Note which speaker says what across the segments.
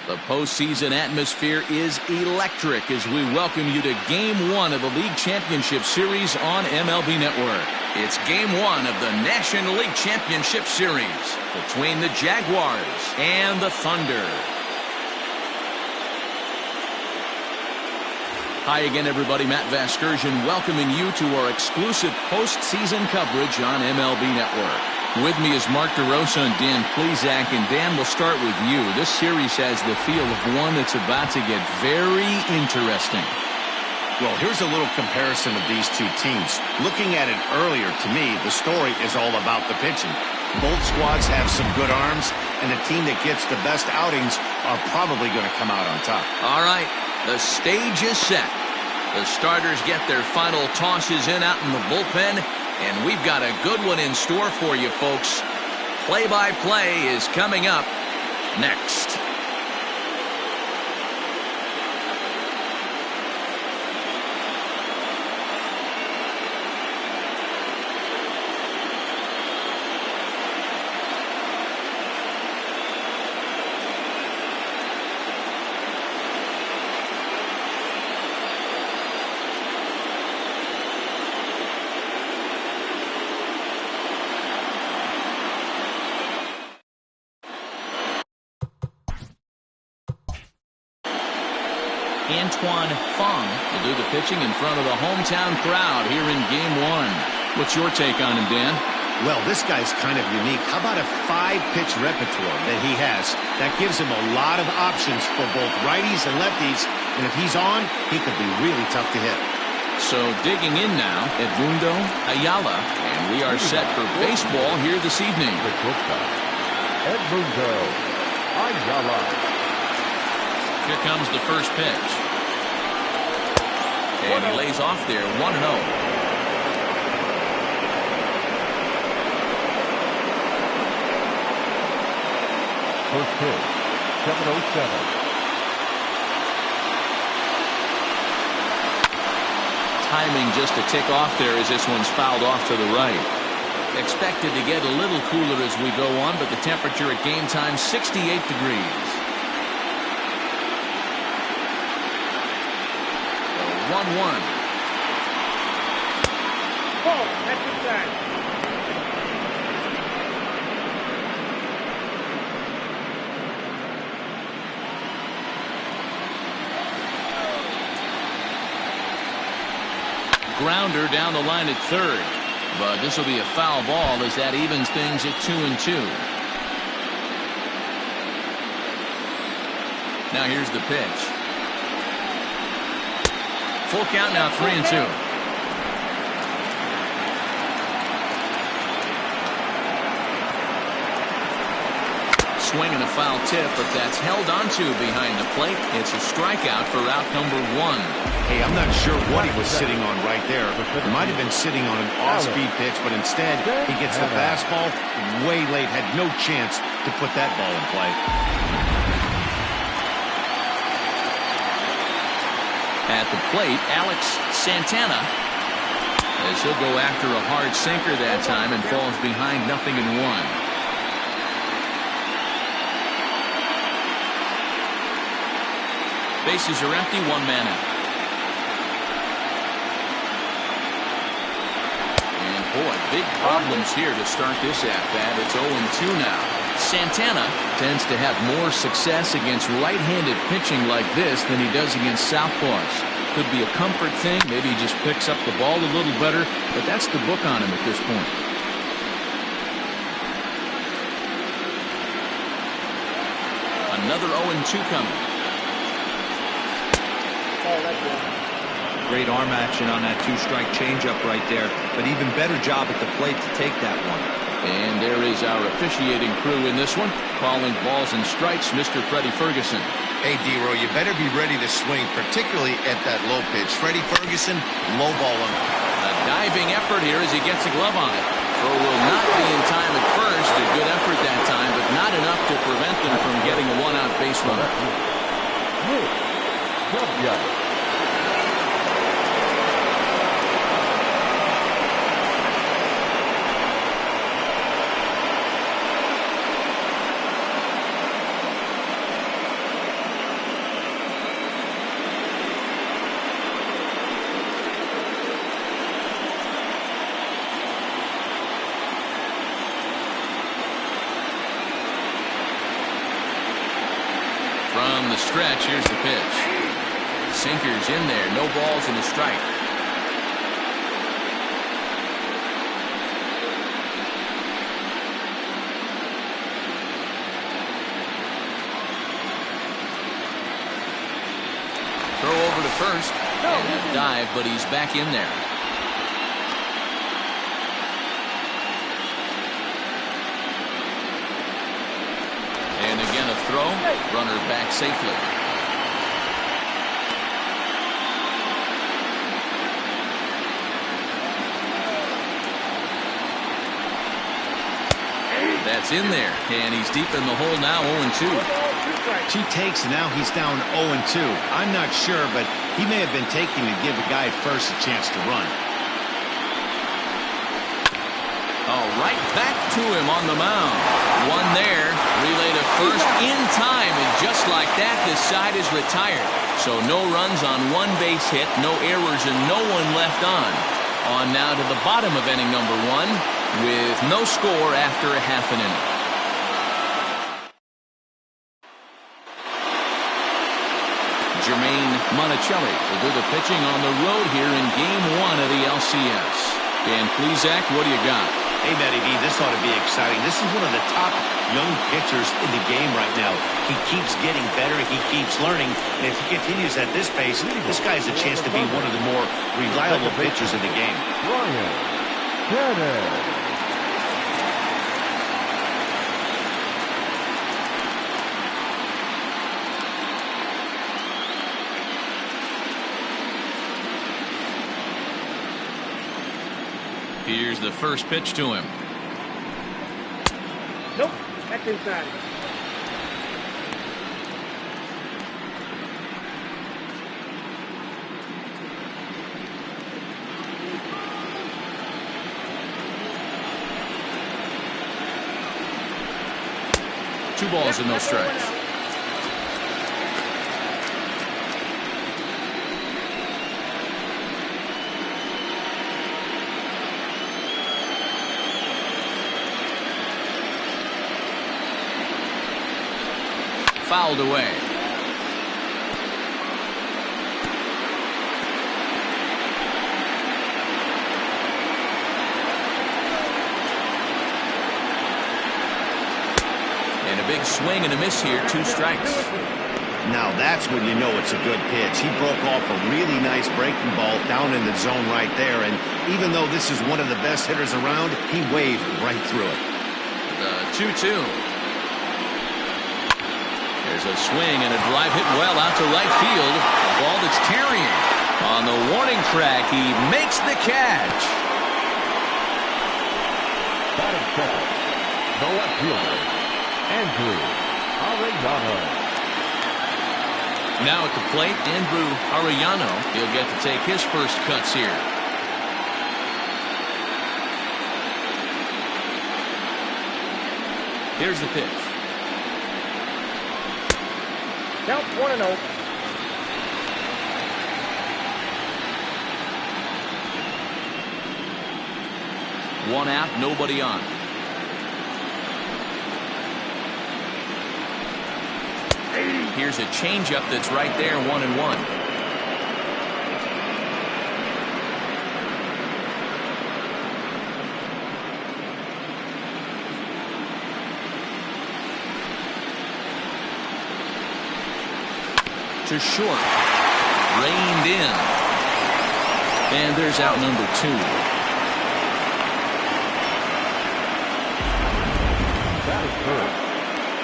Speaker 1: The postseason atmosphere is electric as we welcome you to Game 1 of the League Championship Series on MLB Network. It's Game 1 of the National League Championship Series between the Jaguars and the Thunder. Hi again, everybody. Matt Vasgersian welcoming you to our exclusive postseason coverage on MLB Network. With me is Mark DeRosa and Dan Plesac. And Dan, we'll start with you. This series has the feel of one that's about to get very interesting.
Speaker 2: Well, here's a little comparison of these two teams. Looking at it earlier, to me, the story is all about the pitching. Both squads have some good arms, and the team that gets the best outings are probably going to come out on top.
Speaker 1: All right, the stage is set. The starters get their final tosses in out in the bullpen. And we've got a good one in store for you, folks. Play-by-play is coming up next. Antoine Fong will do the pitching in front of the hometown crowd here in Game 1. What's your take on him, Dan?
Speaker 2: Well, this guy's kind of unique. How about a 5-pitch repertoire that he has? That gives him a lot of options for both righties and lefties. And if he's on, he could be really tough to hit.
Speaker 1: So digging in now, Edmundo Ayala. And we are set for baseball here this evening.
Speaker 3: Edmundo Ayala.
Speaker 1: Here comes the first pitch. And he lays off there, 1-0.
Speaker 3: First pitch, 7:07.
Speaker 1: Timing just a tick off there as this one's fouled off to the right. Expected to get a little cooler as we go on, but the temperature at game time, 68 degrees. 1-1.
Speaker 4: Ball, that's inside.
Speaker 1: Grounder down the line at third. But this will be a foul ball as that evens things at 2-2. Now here's the pitch. Full count now, 3-2. Swing and a foul tip, but that's held onto behind the plate. It's a strikeout for out number 1.
Speaker 2: Hey, I'm not sure what he was sitting on right there. He might have been sitting on an off-speed pitch, but instead he gets the fastball way late. Had no chance to put that ball in play.
Speaker 1: At the plate, Alex Santana, as he'll go after a hard sinker that time and falls behind 0-1. Bases are empty, 1 man out. And boy, big problems here to start this at-bat. It's 0-2 now. Santana tends to have more success against right-handed pitching like this than he does against southpaws. Could be a comfort thing. Maybe he just picks up the ball a little better, but that's the book on him at this point. Another 0-2 coming.
Speaker 5: Great arm action on that 2-strike changeup right there, but even better job at the plate to take that one.
Speaker 1: And there is our officiating crew in this one, calling balls and strikes, Mr. Freddie Ferguson.
Speaker 2: Hey, D-Roy, you better be ready to swing, particularly at that low pitch. Freddie Ferguson, low ball him.
Speaker 1: A diving effort here as he gets a glove on it. Throw will not be in time at first. A good effort that time, but not enough to prevent them from getting a one-out base runner. down the stretch. Here's the pitch. Sinker's in there. No balls and a strike. Throw over to first. And a dive, but he's back in there. And again a throw. Runner back safely. That's in there, and he's deep in the hole now, 0-2.
Speaker 2: 2 takes, and now he's down 0-2. I'm not sure, but he may have been taking to give the guy at first a chance to run.
Speaker 1: Oh, right back to him on the mound. One there, relay to first in time, and just like that, this side is retired. So no runs on one base hit, no errors, and no one left on. On now to the bottom of inning number 1. With no score after a half an inning. Jermaine Monticelli will do the pitching on the road here in Game 1 of the LCS. Dan Plesac, what do you got?
Speaker 2: Hey, Matty B, this ought to be exciting. This is one of the top young pitchers in the game right now. He keeps getting better. He keeps learning. And if he continues at this pace, this guy has a chance to be one of the more reliable pitchers in the game.
Speaker 3: Ryan Bennett.
Speaker 1: Here's the first pitch to him.
Speaker 4: Nope, that's inside.
Speaker 1: Two balls and no strikes. Fouled away. And a big swing and a miss here. 2 strikes.
Speaker 2: Now that's when you know it's a good pitch. He broke off a really nice breaking ball down in the zone right there. And even though this is one of the best hitters around, he waved right through it.
Speaker 1: The 2-2. There's a swing and a drive hit well out to right field. A ball that's carrying. On the warning track, he makes the catch.
Speaker 3: Batting second, the left fielder, Andrew Arellano.
Speaker 1: Now at the plate, Andrew Arellano. He'll get to take his first cuts here. Here's the pitch.
Speaker 4: Count 1-0.
Speaker 1: One out, nobody on. Here's a changeup that's right there, 1-1. To short. Reined in. And there's out number 2.
Speaker 3: That is first.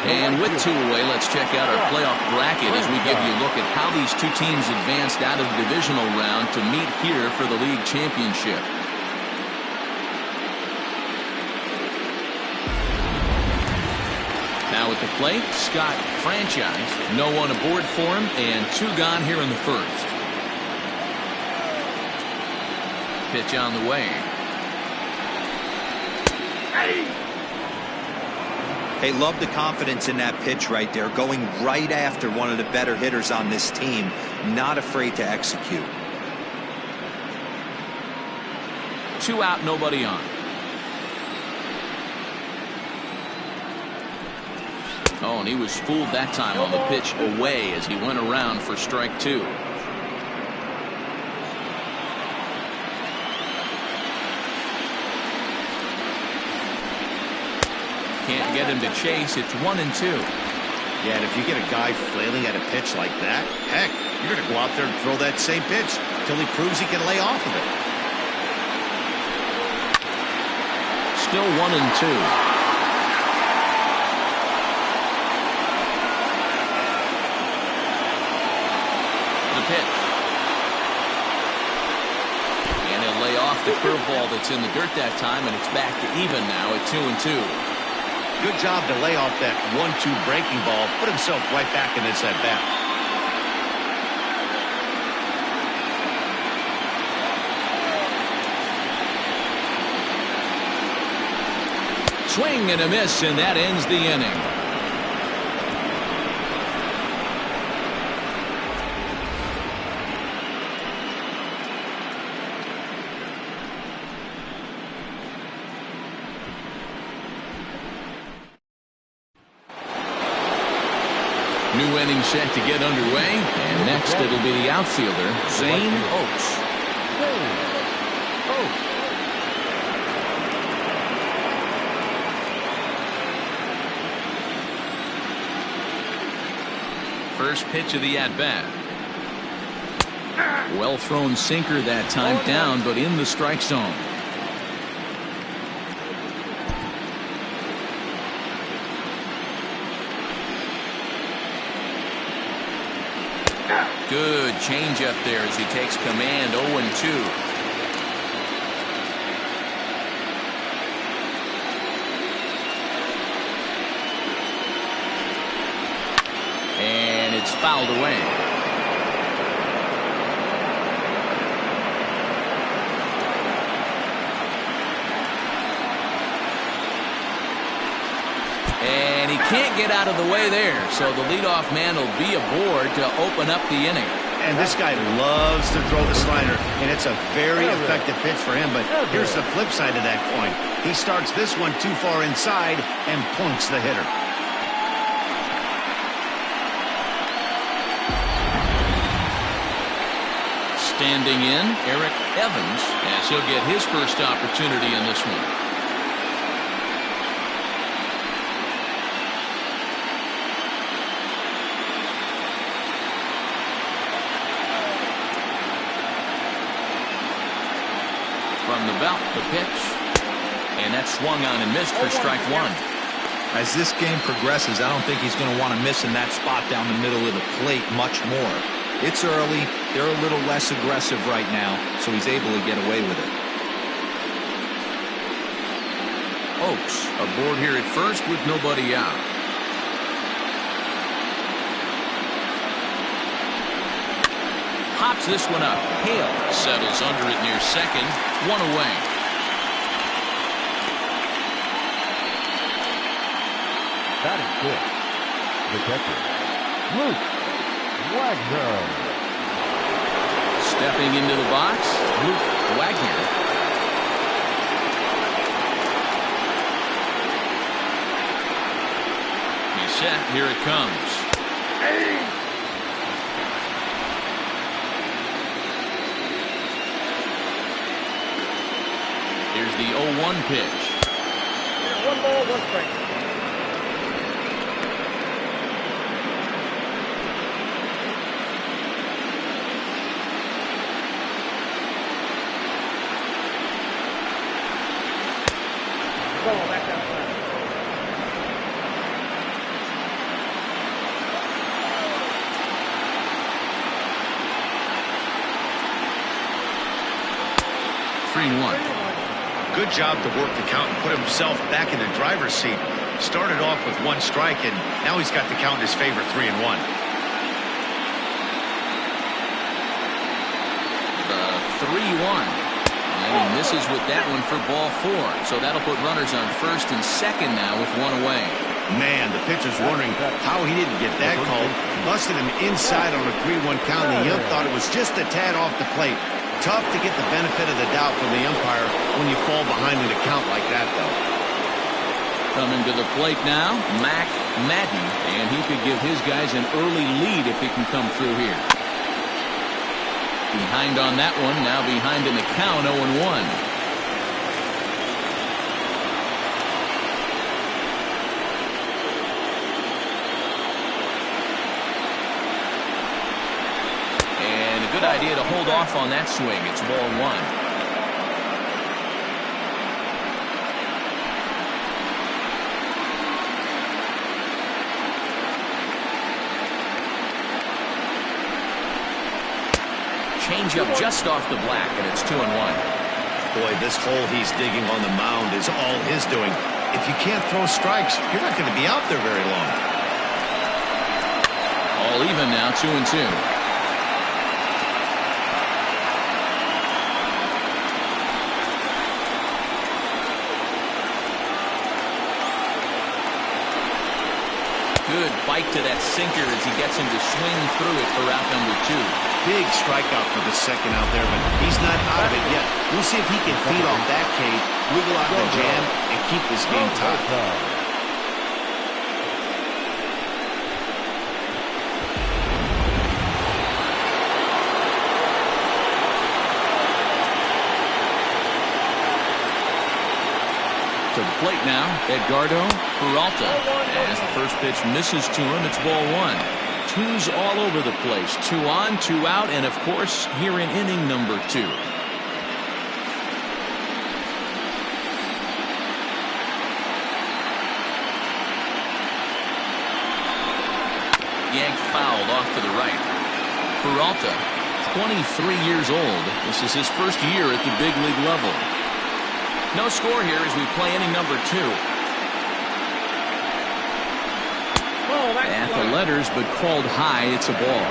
Speaker 1: And with 2 away, let's check out our playoff bracket as we give you a look at how these 2 teams advanced out of the divisional round to meet here for the league championship. Now at the plate, Scott Franchise. No one aboard for him, and 2 gone here in the first. Pitch on the way.
Speaker 5: Hey, love the confidence in that pitch right there. Going right after one of the better hitters on this team. Not afraid to execute.
Speaker 1: 2 out, nobody on. Oh, and he was fooled that time on the pitch away as he went around for strike 2. Can't get him to chase. It's 1-2.
Speaker 2: Yeah, and if you get a guy flailing at a pitch like that, heck, you're going to go out there and throw that same pitch until he proves he can lay off of it.
Speaker 1: Still 1-2. Pitch. And he'll lay off the curveball that's in the dirt that time, and it's back to even now at 2-2.
Speaker 2: Good job to lay off that 1-2 breaking ball, put himself right back in this at bat.
Speaker 1: Swing and a miss, and that ends the inning. New inning set to get underway, and next it'll be the outfielder, Zane Oakes. First pitch of the at-bat. Well thrown sinker that time, down but in the strike zone. Good change up there as he takes command. 0-2. And it's fouled away. And he can't get out of the way there, so the leadoff man will be aboard to open up the inning.
Speaker 2: And this guy loves to throw the slider, and it's a very effective pitch for him, but here's the flip side of that coin. He starts this one too far inside and punks the hitter.
Speaker 1: Standing in, Eric Evans, as he'll get his first opportunity in this one. From the belt, the pitch, and that's swung on and missed for strike 1.
Speaker 5: As this game progresses, I don't think he's going to want to miss in that spot down the middle of the plate much more. It's early. They're a little less aggressive right now, so he's able to get away with it.
Speaker 1: Oakes aboard here at first with nobody out. Pops this one up. Hale settles under it near second. 1 away.
Speaker 3: That is good. The catcher, Luke Wagner.
Speaker 1: Stepping into the box, Luke Wagner. He's set. Here it comes. Here's the 0-1 pitch.
Speaker 4: 1 ball, 1 strike. Ball back outside.
Speaker 2: Good job to work the count and put himself back in the driver's seat. Started off with 1 strike, and now he's got the count in his favor, 3-1.
Speaker 1: The 3-1. And he misses with that one for ball 4. So that'll put runners on first and second now with 1 away.
Speaker 2: Man, the pitcher's wondering how he didn't get that called. Busted him inside on a 3-1 count, and the ump thought it was just a tad off the plate. Tough to get the benefit of the doubt from the umpire when you fall behind in a count like that, though.
Speaker 1: Coming to the plate now, Mac Madden, and he could give his guys an early lead if he can come through here. Behind on that one, now behind in the count, 0-1. And a good idea to hold off on that swing. It's ball one. Changeup just off the black, and it's 2-1.
Speaker 2: Boy, this hole he's digging on the mound is all his doing. If you can't throw strikes, you're not going to be out there very long.
Speaker 1: All even now, 2-2. Good bite to that sinker as he gets him to swing through it for out number 2.
Speaker 2: Big strikeout for the second out there, but he's not out of it yet. We'll see if he can feed off that cage, wiggle out the jam, and keep this game tied.
Speaker 1: To the plate now, Edgardo Peralta. As the first pitch misses to him, it's ball one. Twos all over the place. 2 on, 2 out, and of course, here in inning number 2. Yanked fouled off to the right. Peralta, 23 years old. This is his first year at the big league level. No score here as we play inning number 2. At the letters, but called high. It's a ball.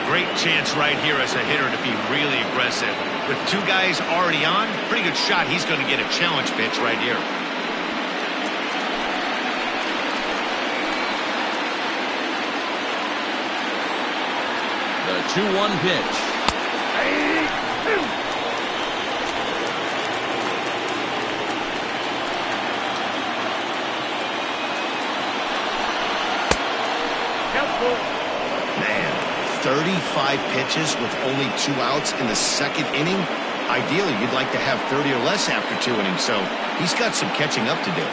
Speaker 2: Great chance right here as a hitter to be really aggressive. With 2 guys already on, pretty good shot. He's going to get a challenge pitch right here.
Speaker 1: The 2-1 pitch.
Speaker 2: Man, 35 pitches with only 2 outs in the second inning. Ideally, you'd like to have 30 or less after 2 innings, so he's got some catching up to do.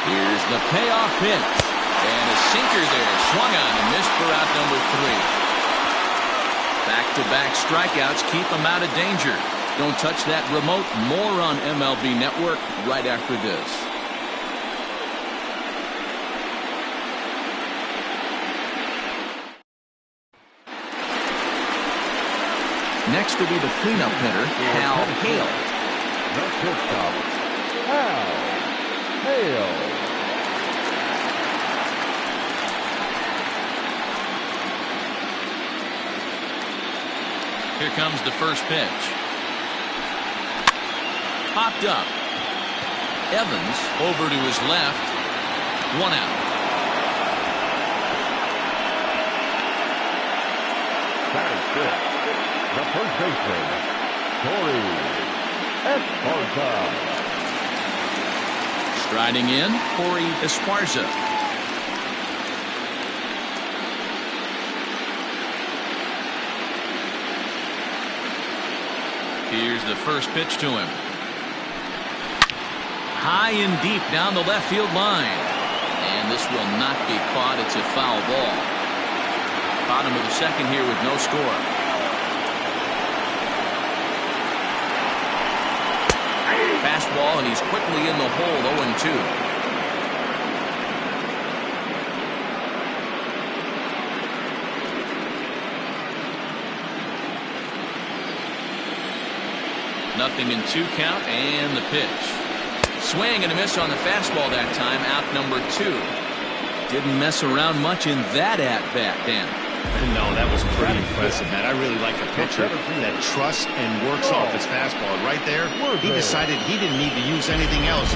Speaker 1: Here's the payoff pitch. And a sinker there. Swung on and missed for out number 3. Back-to-back strikeouts keep him out of danger. Don't touch that remote. More on MLB Network right after this. Next will be the cleanup hitter, Hal Hale.
Speaker 3: The shortstop, Hal Hale.
Speaker 1: Here comes the first pitch. Popped up. Evans over to his left. 1 out.
Speaker 3: That is good. The first baseman, Corey Esparza.
Speaker 1: Striding in, Corey Esparza. Here's the first pitch to him. High and deep down the left field line. And this will not be caught. It's a foul ball. Bottom of the second here with no score. Fastball, and he's quickly in the hole, 0-2. Nothing in 2 count, and the pitch. Swing and a miss on the fastball that time, out number 2. Didn't mess around much in that at-bat, Dan.
Speaker 2: No, that was pretty impressive, man. I really like a pitcher that trusts and works off his fastball. Right there, he decided he didn't need to use anything else.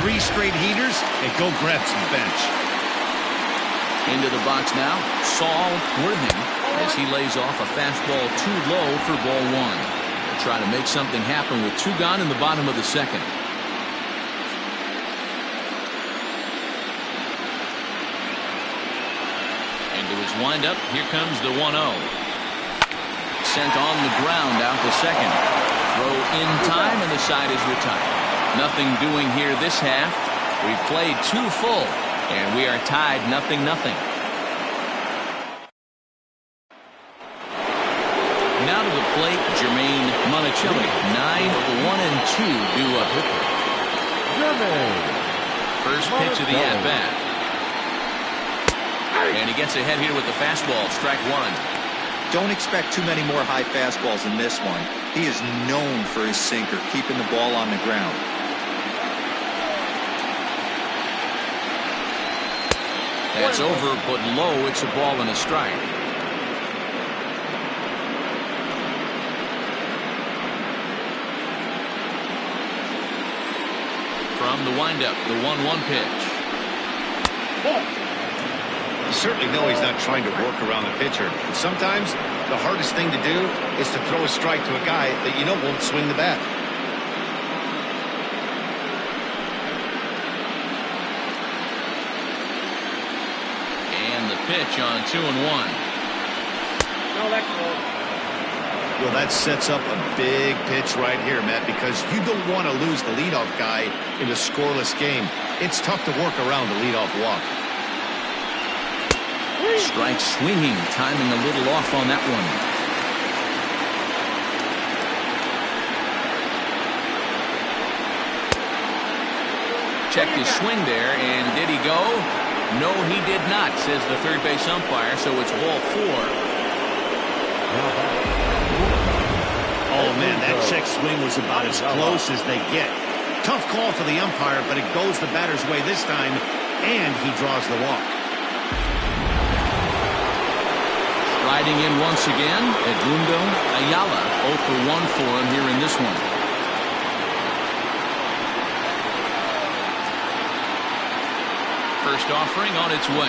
Speaker 2: 3 straight heaters, and go grab some bench.
Speaker 1: Into the box now, Saul Worthing, as he lays off a fastball too low for ball 1. They'll try to make something happen with 2 gone in the bottom of the second. Into his windup, here comes the 1-0. Sent on the ground out to second. Throw in time, and the side is retired. Nothing doing here this half. We've played 2 full, and we are tied 0-0. Now to the plate, Jermaine Monticelli. 9-1-2 due up. First pitch of the at-bat. And he gets ahead here with the fastball. Strike 1.
Speaker 5: Don't expect too many more high fastballs in this one. He is known for his sinker, keeping the ball on the ground.
Speaker 1: That's over, but low. It's a ball and a strike. From the windup, the 1-1 pitch.
Speaker 2: You certainly know he's not trying to work around the pitcher. But sometimes the hardest thing to do is to throw a strike to a guy that you know won't swing the bat.
Speaker 1: And the pitch on 2-1.
Speaker 4: No, that's good.
Speaker 2: Well, that sets up a big pitch right here, Matt, because you don't want to lose the leadoff guy in a scoreless game. It's tough to work around the leadoff walk.
Speaker 1: Strike swinging, timing a little off on that one. Checked his swing there, and did he go? No, he did not, says the third base umpire, so it's ball 4.
Speaker 2: Oh, man, that check swing was about as close as they get. Tough call for the umpire, but it goes the batter's way this time, and he draws the walk.
Speaker 1: Riding in once again, Edmundo Ayala, 0 for 1 for him here in this one. First offering on its way.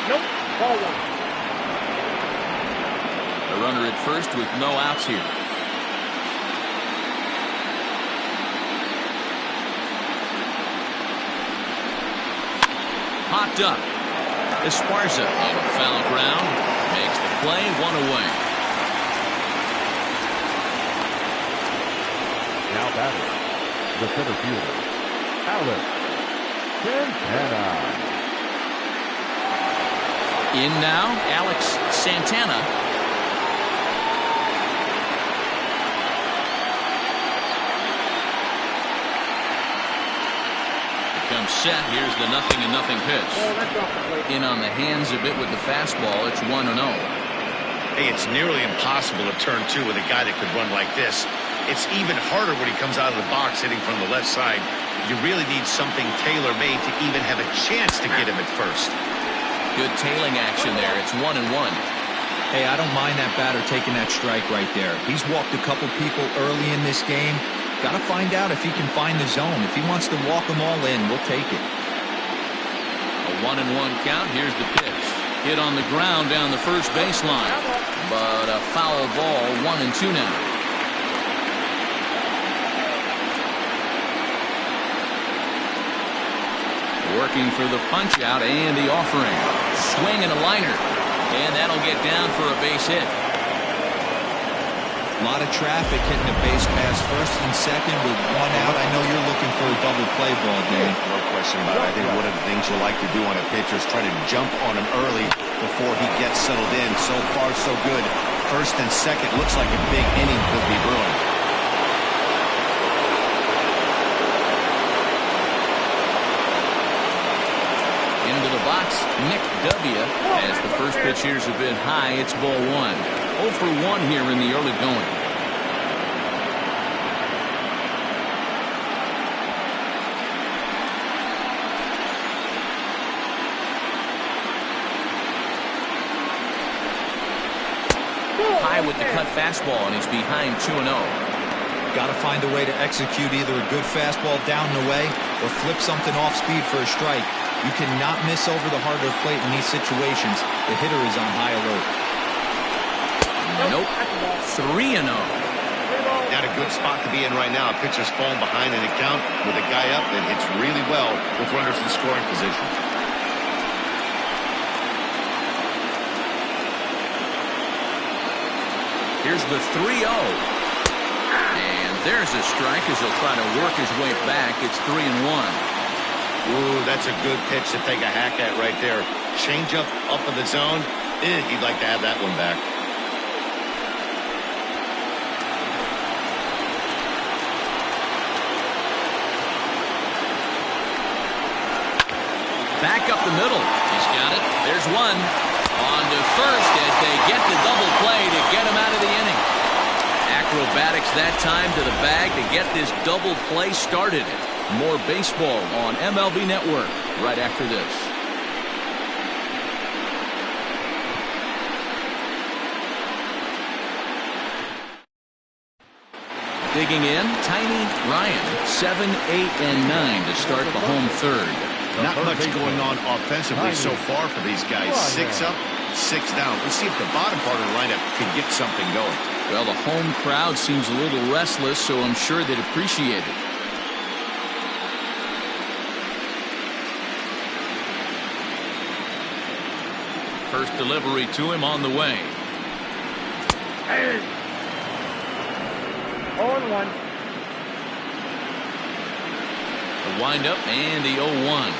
Speaker 4: Nope. Ball 1.
Speaker 1: A runner at first with no outs here. Popped up. Esparza on foul ground. Makes the play, 1 away.
Speaker 3: Now batting, the center fielder, Alex Santana.
Speaker 1: In now, Alex Santana. Becomes set. Here's the 0-0 pitch.
Speaker 4: Oh, that's off the plate.
Speaker 1: In on the hands a bit with the fastball. It's 1-0.
Speaker 2: Hey, it's nearly impossible to turn 2 with a guy that could run like this. It's even harder when he comes out of the box hitting from the left side. You really need something tailor-made to even have a chance to get him at first.
Speaker 1: Good tailing action there. It's 1-1.
Speaker 5: Hey, I don't mind that batter taking that strike right there. He's walked a couple people early in this game. Got to find out if he can find the zone. If he wants to walk them all in, we'll take it.
Speaker 1: A 1-1 count. Here's the pitch. Hit on the ground down the first baseline. But a foul ball, 1-2 now. Working for the punch out and the offering. Swing and a liner. And that'll get down for a base hit.
Speaker 5: A lot of traffic hitting the base pass first and second with 1 out. I know you're looking for a double play ball, Dan.
Speaker 2: No question about it. I think one of the things you like to do on a pitcher is try to jump on him early before he gets settled in. So far, so good. First and second looks like a big inning could be brewing.
Speaker 1: Into the box, Nick W. As the first pitch here's a bit high, it's ball 1. 0 for 1 here in the early going. High with the cut fastball, and he's behind 2-0.
Speaker 5: Got to find a way to execute either a good fastball down and away or flip something off speed for a strike. You cannot miss over the harder plate in these situations. The hitter is on high alert.
Speaker 1: Nope. 3-0.
Speaker 2: Not a good spot to be in right now. Pitcher's falling behind in the count with a guy up that hits really well with runners in scoring position.
Speaker 1: Here's the 3-0. And there's a strike as he'll try to work his way back. It's 3-1.
Speaker 2: Ooh, that's a good pitch to take a hack at right there. Change up in the zone. He'd like to have that one back.
Speaker 1: Back up the middle. He's got it. There's one. On to first as they get the double play to get him out of the inning. Acrobatics that time to the bag to get this double play started. More baseball on MLB Network right after this. Digging in, Tiny Ryan, 7, 8, and 9 to start the home third.
Speaker 2: Not much going on offensively so far for these guys. 6 up, 6 down. Let's see if the bottom part of the lineup can get something going.
Speaker 1: Well, the home crowd seems a little restless, so I'm sure they'd appreciate it. First delivery to him on the way.
Speaker 4: 0-1.
Speaker 1: The windup and the 0-1.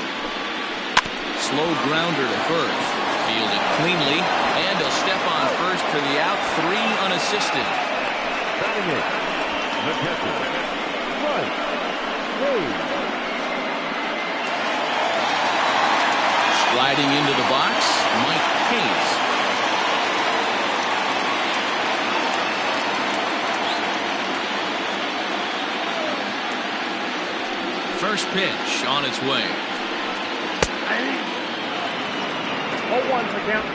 Speaker 1: Slow grounder to first. Fielded cleanly, and he'll step on first for the out. 3 unassisted.
Speaker 3: Batting it, the catcher, Mike Hayes.
Speaker 1: Sliding into the box, Mike Hayes. First pitch on its way.
Speaker 4: 0-1 for count.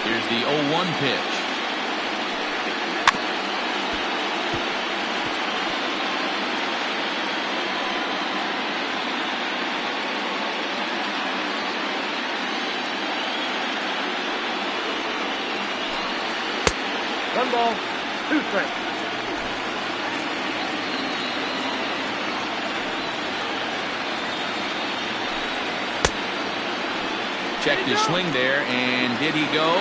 Speaker 1: Here's the 0-1 pitch.
Speaker 4: One ball, 2 strikes.
Speaker 1: Checked his swing there, and did he go?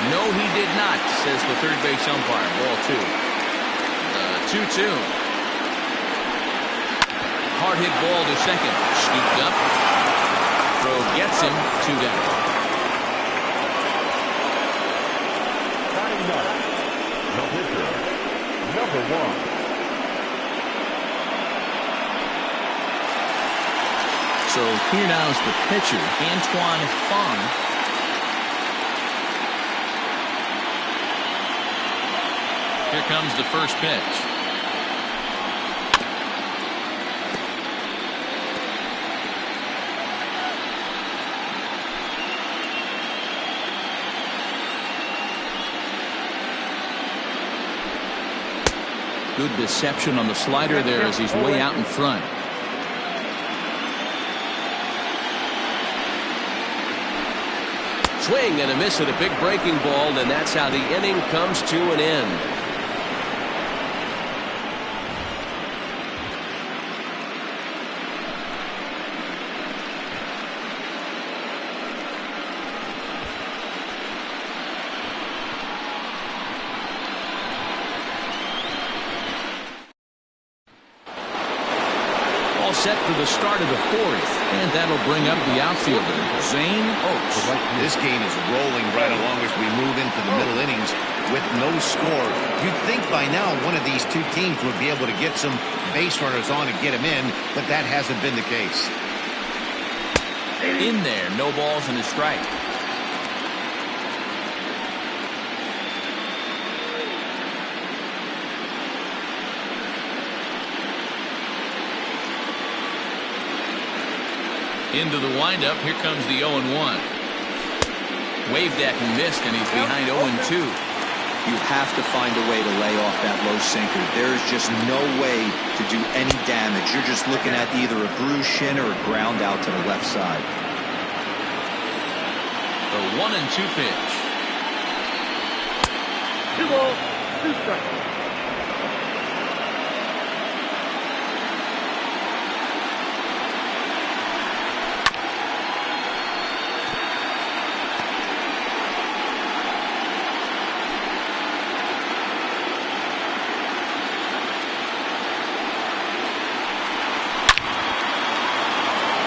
Speaker 1: No, he did not, says the third base umpire. Ball 2. 2-2. Hard hit ball to second. Scooped up. Throw gets him 2 down.
Speaker 3: Batting ninth, the pitcher, number 1.
Speaker 1: So here now is the pitcher, Antoine Fong. Here comes the first pitch. Good deception on the slider there as he's way out in front.
Speaker 6: Swing and a miss at a big breaking ball, and that's how the inning comes to an end.
Speaker 1: All set for the start of the 4th, and that'll bring up the outfielder, Zane Oaks.
Speaker 2: This game is rolling right along as we move into the middle innings with no score. You'd think by now one of these two teams would be able to get some base runners on and get them in, but that hasn't been the case.
Speaker 1: In there, no balls and a strike. Into the windup, here comes the 0-1. Waved at and missed, and he's behind 0-2.
Speaker 7: You have to find a way to lay off that low sinker. There is just no way to do any damage. You're just looking at either a bruised shin or a ground out to the left side. The
Speaker 1: 1-2 pitch.
Speaker 4: 2 balls, 2 strikes.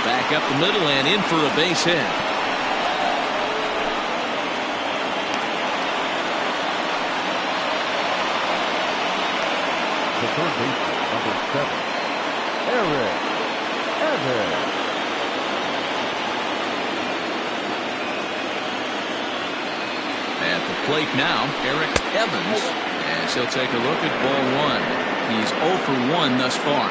Speaker 1: Back up the middle and in for a base hit.
Speaker 3: The third baseman, number 7, Eric Evans.
Speaker 1: At the plate now, Eric Evans, as he'll take a look at ball 1. He's 0 for 1 thus far.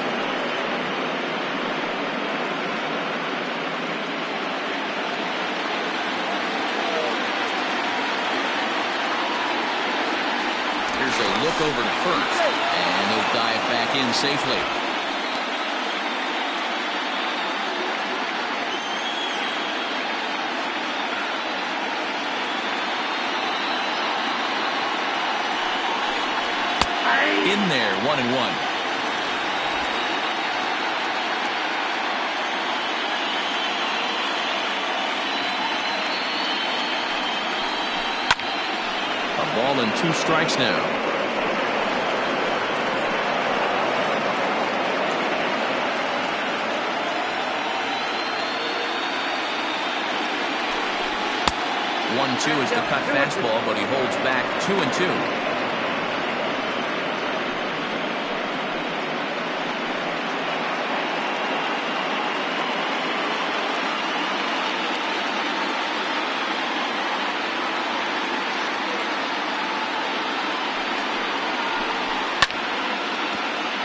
Speaker 1: Here's a look over to first, and he'll dive back in safely. In there, 1-1. A ball and 2 strikes now. One-two is the cut fastball, but he holds back 2-2.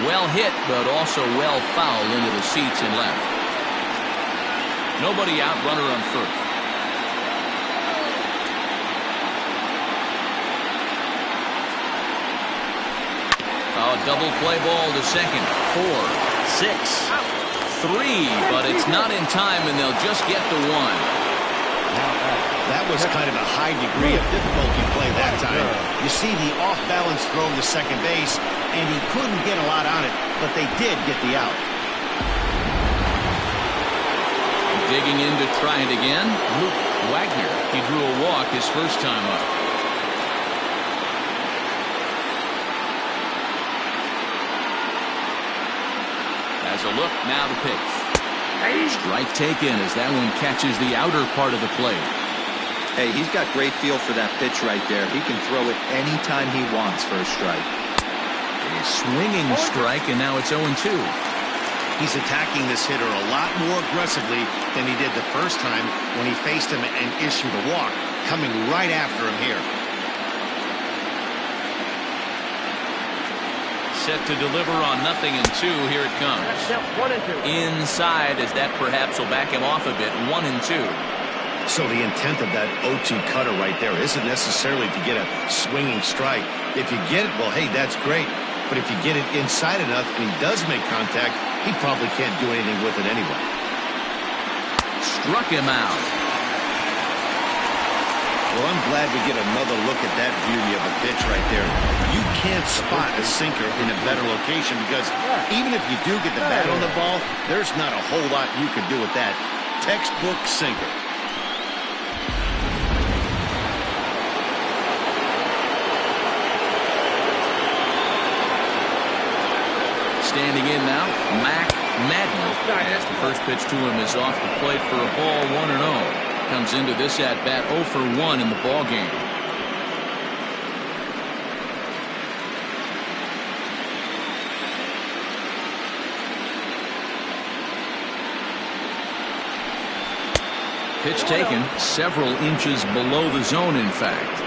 Speaker 1: Well hit, but also well fouled into the seats and left. Nobody out, runner on first. Oh, double play ball to second. 4, 6, 3, but it's not in time, and they'll just get the 1.
Speaker 2: That was kind of a high degree of difficulty play that time. You see the off-balance throw to second base, and he couldn't get a lot on it, but they did get the out.
Speaker 1: Digging in to try it again, Luke Wagner. He drew a walk his first time up. As a look, now the pitch. Strike taken as that one catches the outer part of the plate.
Speaker 7: Hey, he's got great feel for that pitch right there. He can throw it anytime he wants for a strike.
Speaker 1: A swinging strike, and now it's 0-2.
Speaker 2: He's attacking this hitter a lot more aggressively than he did the first time when he faced him and issued a walk, coming right after him here.
Speaker 1: Set to deliver on 0-2. Here it comes. Inside, as that perhaps will back him off a bit. 1-2.
Speaker 2: So the intent of that 0-2 cutter right there isn't necessarily to get a swinging strike. If you get it, well, hey, that's great. But if you get it inside enough and he does make contact, he probably can't do anything with it anyway.
Speaker 1: Struck him out.
Speaker 2: Well, I'm glad we get another look at that beauty of a pitch right there. You can't spot a sinker in a better location because even if you do get the bat on the ball, there's not a whole lot you can do with that. Textbook sinker.
Speaker 1: Standing in now, Mac Madden, as the first pitch to him is off the plate for a ball. 1-0. Comes into this at bat 0 for 1 in the ball game. Pitch taken several inches below the zone, in fact.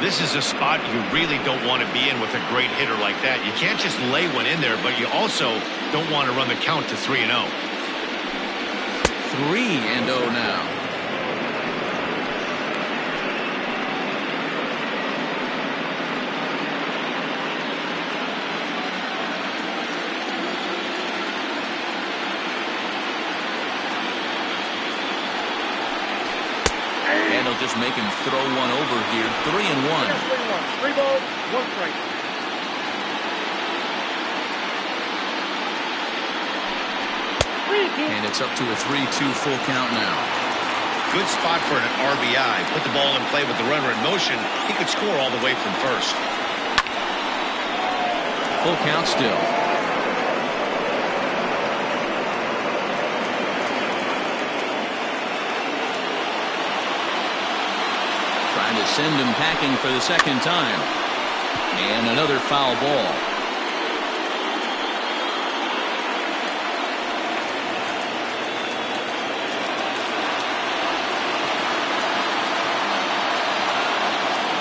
Speaker 2: This is a spot you really don't want to be in with a great hitter like that. You can't just lay one in there, but you also don't want to run the count to 3-0.
Speaker 1: 3-0 now. And he'll just make him throw one over here. 3-1.
Speaker 4: 3 balls, 1 strike.
Speaker 1: And it's up to a 3-2 full count now.
Speaker 2: Good spot for an RBI. Put the ball in play with the runner in motion. He could score all the way from first.
Speaker 1: Full count still. Trying to send him packing for the second time. And another foul ball.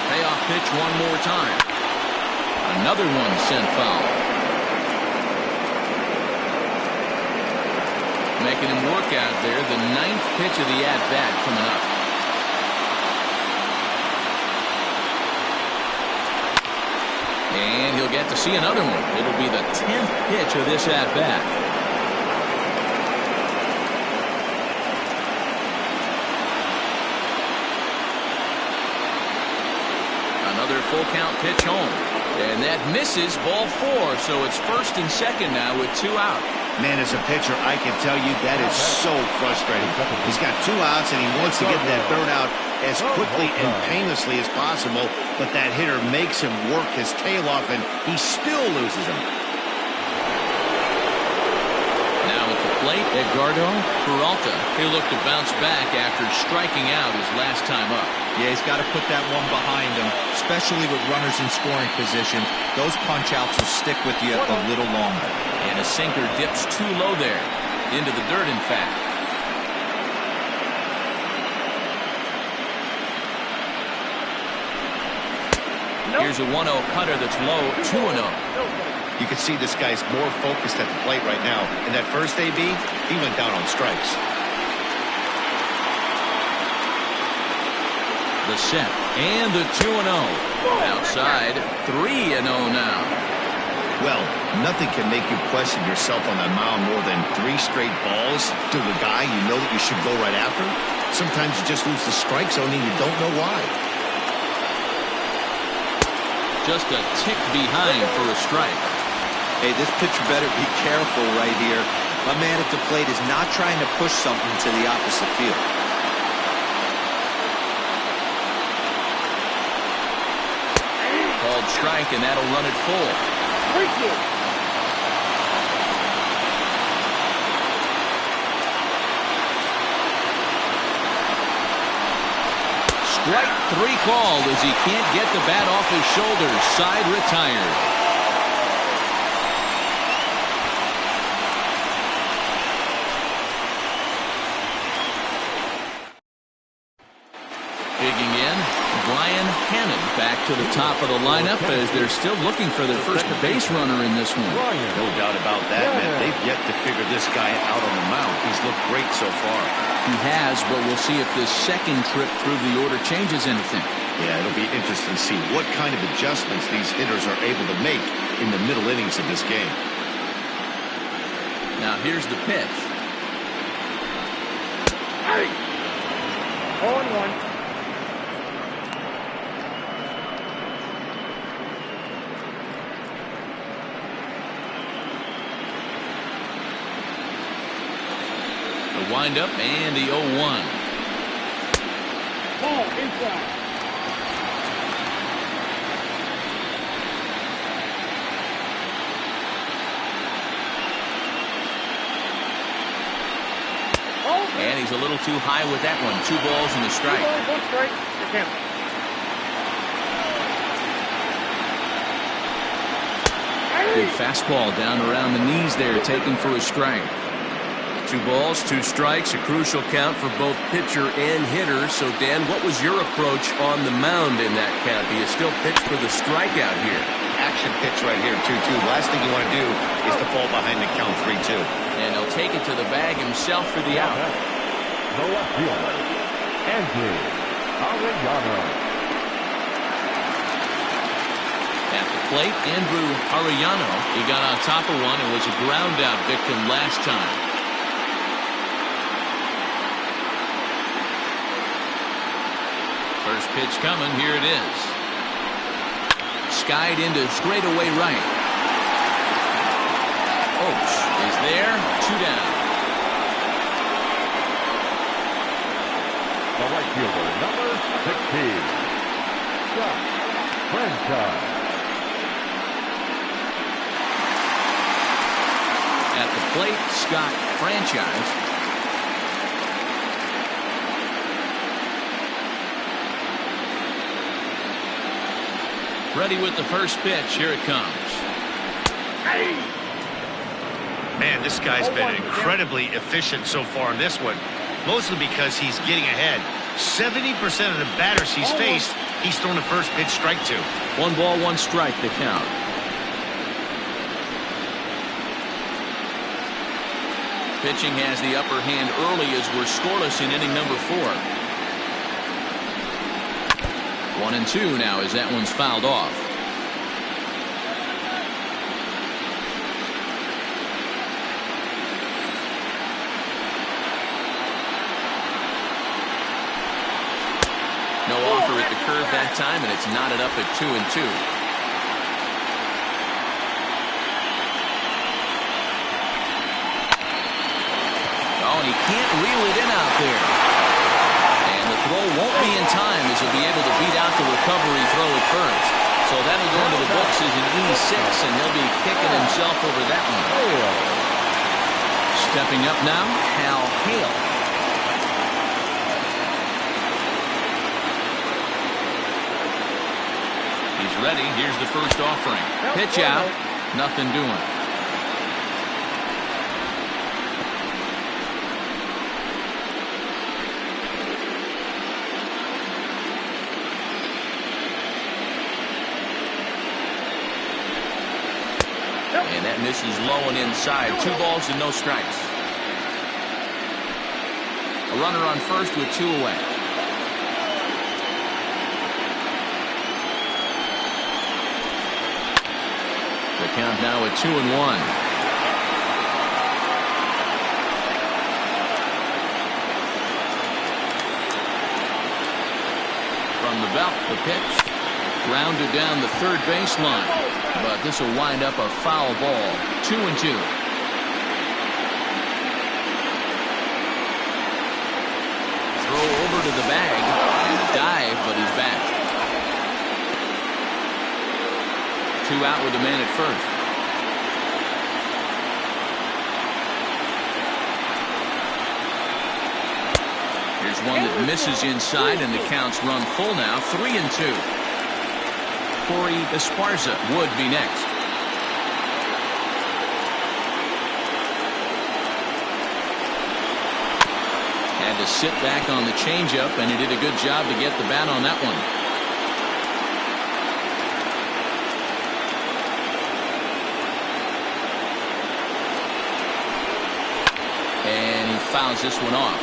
Speaker 1: Payoff pitch one more time. Another one sent foul. Making him work out there. The 9th pitch of the at-bat coming up. And he'll get to see another one. It'll be the 10th pitch of this at-bat. Another full count pitch home. And that misses, ball 4. So it's first and second now with 2 out.
Speaker 2: Man, as a pitcher, I can tell you that is so frustrating. He's got 2 outs, and he wants to get that 3rd out as quickly and painlessly as possible, but that hitter makes him work his tail off, and he still loses him.
Speaker 1: Now at the plate, Edgardo Peralta. He'll look to bounce back after striking out his last time up.
Speaker 5: Yeah, he's got to put that one behind him, especially with runners in scoring position. Those punch-outs will stick with you a little longer.
Speaker 1: And a sinker dips too low there. Into the dirt, in fact. Here's a 1-0 cutter that's low, 2-0.
Speaker 2: You can see this guy's more focused at the plate right now. In that first AB, he went down on strikes.
Speaker 1: The set and the 2-0. Outside, 3-0 now.
Speaker 2: Well, nothing can make you question yourself on that mound more than 3 straight balls to the guy you know that you should go right after. Sometimes you just lose the strike zone and you don't know why.
Speaker 1: Just a tick behind for a strike.
Speaker 7: Hey, this pitcher better be careful right here. My man at the plate is not trying to push something to the opposite field.
Speaker 1: Called strike, and that'll run it full. Strike 3 called as he can't get the bat off his shoulders. Side retired. Digging in, Brian Hannon back to the top of the lineup as they're still looking for their first base runner in this one.
Speaker 2: No doubt about that, man. They've yet to figure this guy out on the mound. He's looked great so far.
Speaker 1: He has, but we'll see if this second trip through the order changes anything.
Speaker 2: Yeah, it'll be interesting to see what kind of adjustments these hitters are able to make in the middle innings of this game.
Speaker 1: Now here's the pitch.
Speaker 4: 0-1.
Speaker 1: The windup and the 0-1.
Speaker 4: Ball inside.
Speaker 1: And he's a little too high with that one. 2 balls and a strike.
Speaker 4: 2 balls, 1 strike. The count.
Speaker 1: Good fastball down around the knees there, taken for a strike. 2 balls, 2 strikes, a crucial count for both pitcher and hitter. So, Dan, what was your approach on the mound in that count? Do you still pitch for the strikeout here?
Speaker 2: Action pitch right here, 2-2. Last thing you want to do is to fall behind the count 3-2.
Speaker 1: And he'll take it to the bag himself for the out.
Speaker 3: The left fielder, Andrew Arellano.
Speaker 1: At the plate, Andrew Arellano. He got on top of one and was a ground out victim last time. First pitch coming. Here it is. Skied into straightaway right. Oaks is there. 2 down.
Speaker 3: The right fielder, number 16, Scott Franchise.
Speaker 1: At the plate, Scott Franchise. Ready with the first pitch. Here it comes.
Speaker 2: Man, this guy's been incredibly efficient so far in this one, mostly because he's getting ahead. 70% of the batters he's faced, he's thrown the first pitch strike to.
Speaker 1: 1 ball, 1 strike to count. Pitching has the upper hand early as we're scoreless in inning number 4. 1-2 now as that one's fouled off. No offer at the curve that time, and it's knotted up at 2-2. Oh, and he can't reel it in out there. And the throw won't be in time as he'll be able to beat out the recovery throw at first. So that'll go into the books as an E6, and he'll be kicking himself over that one. Stepping up now, Hal Hale. He's ready. Here's the first offering. Pitch out. Nothing doing. And that misses low and inside. 2 balls and no strikes. A runner on first with 2 away. The count now at 2-1. From the belt, the pitch. Grounded down the third baseline. But this will wind up a foul ball. 2-2. Throw over to the bag. And a dive, but he's back. 2 out with a man at first. Here's one that misses inside, and the count's run full now. 3-2. Corey Esparza would be next. Had to sit back on the changeup, and he did a good job to get the bat on that one. And he fouls this one off.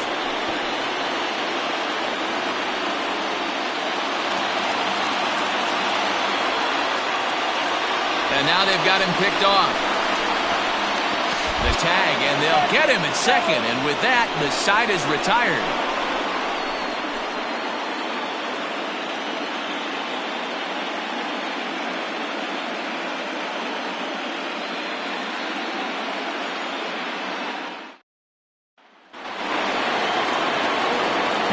Speaker 1: And now they've got him picked off. The tag, and they'll get him at second. And with that, the side is retired.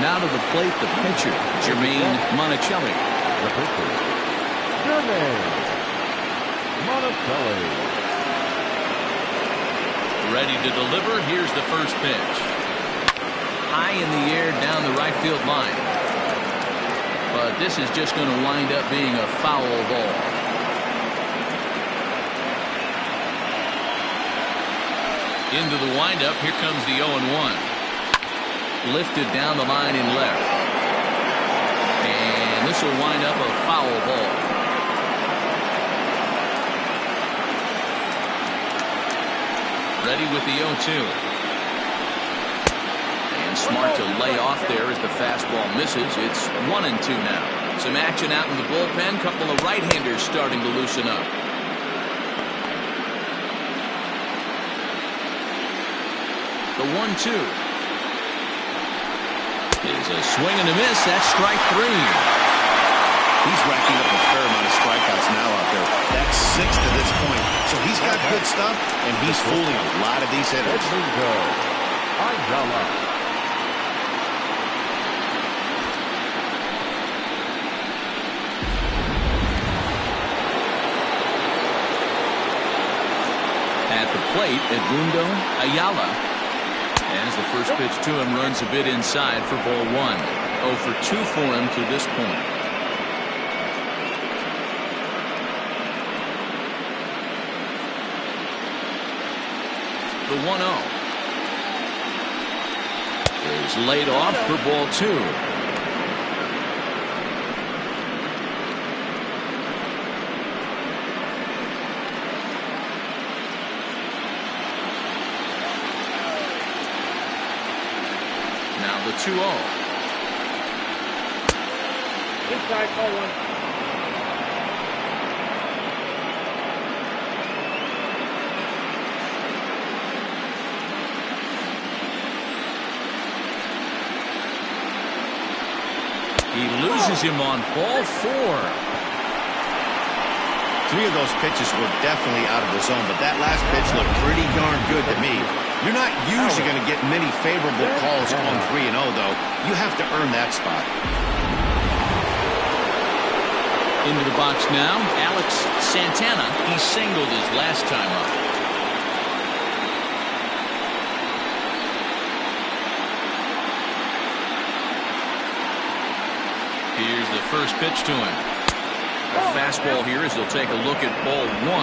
Speaker 1: Now to the plate, the pitcher, Jermaine Monticelli.
Speaker 3: The pitcher, Jermaine Monticelli.
Speaker 1: Ready to deliver. Here's the first pitch. High in the air down the right field line. But this is just going to wind up being a foul ball. Into the windup. Here comes the 0-1. Lifted down the line in left. And this will wind up a foul ball. Ready with the 0-2. And smart to lay off there as the fastball misses. It's 1-2 now. Some action out in the bullpen. Couple of right-handers starting to loosen up. The 1-2. Is a swing and a miss. That's strike 3.
Speaker 2: He's racking up a fair amount of strikeouts now out there. That's 6 to this point. So he's got good stuff, and he's fooling a lot of these hitters.
Speaker 1: At the plate, Edmundo Ayala. As the first pitch to him runs a bit inside for ball 1. 0 for 2 for him to this point. The 1-0 is laid off for ball 2. Now the 2-0.
Speaker 4: Inside, ball 1.
Speaker 1: He loses him on ball 4.
Speaker 2: 3 of those pitches were definitely out of the zone, but that last pitch looked pretty darn good to me. You're not usually going to get many favorable calls on 3-0, though. You have to earn that spot.
Speaker 1: Into the box now, Alex Santana. He singled his last time up. Here's the first pitch to him. A fastball here as he'll take a look at ball 1. 1-0.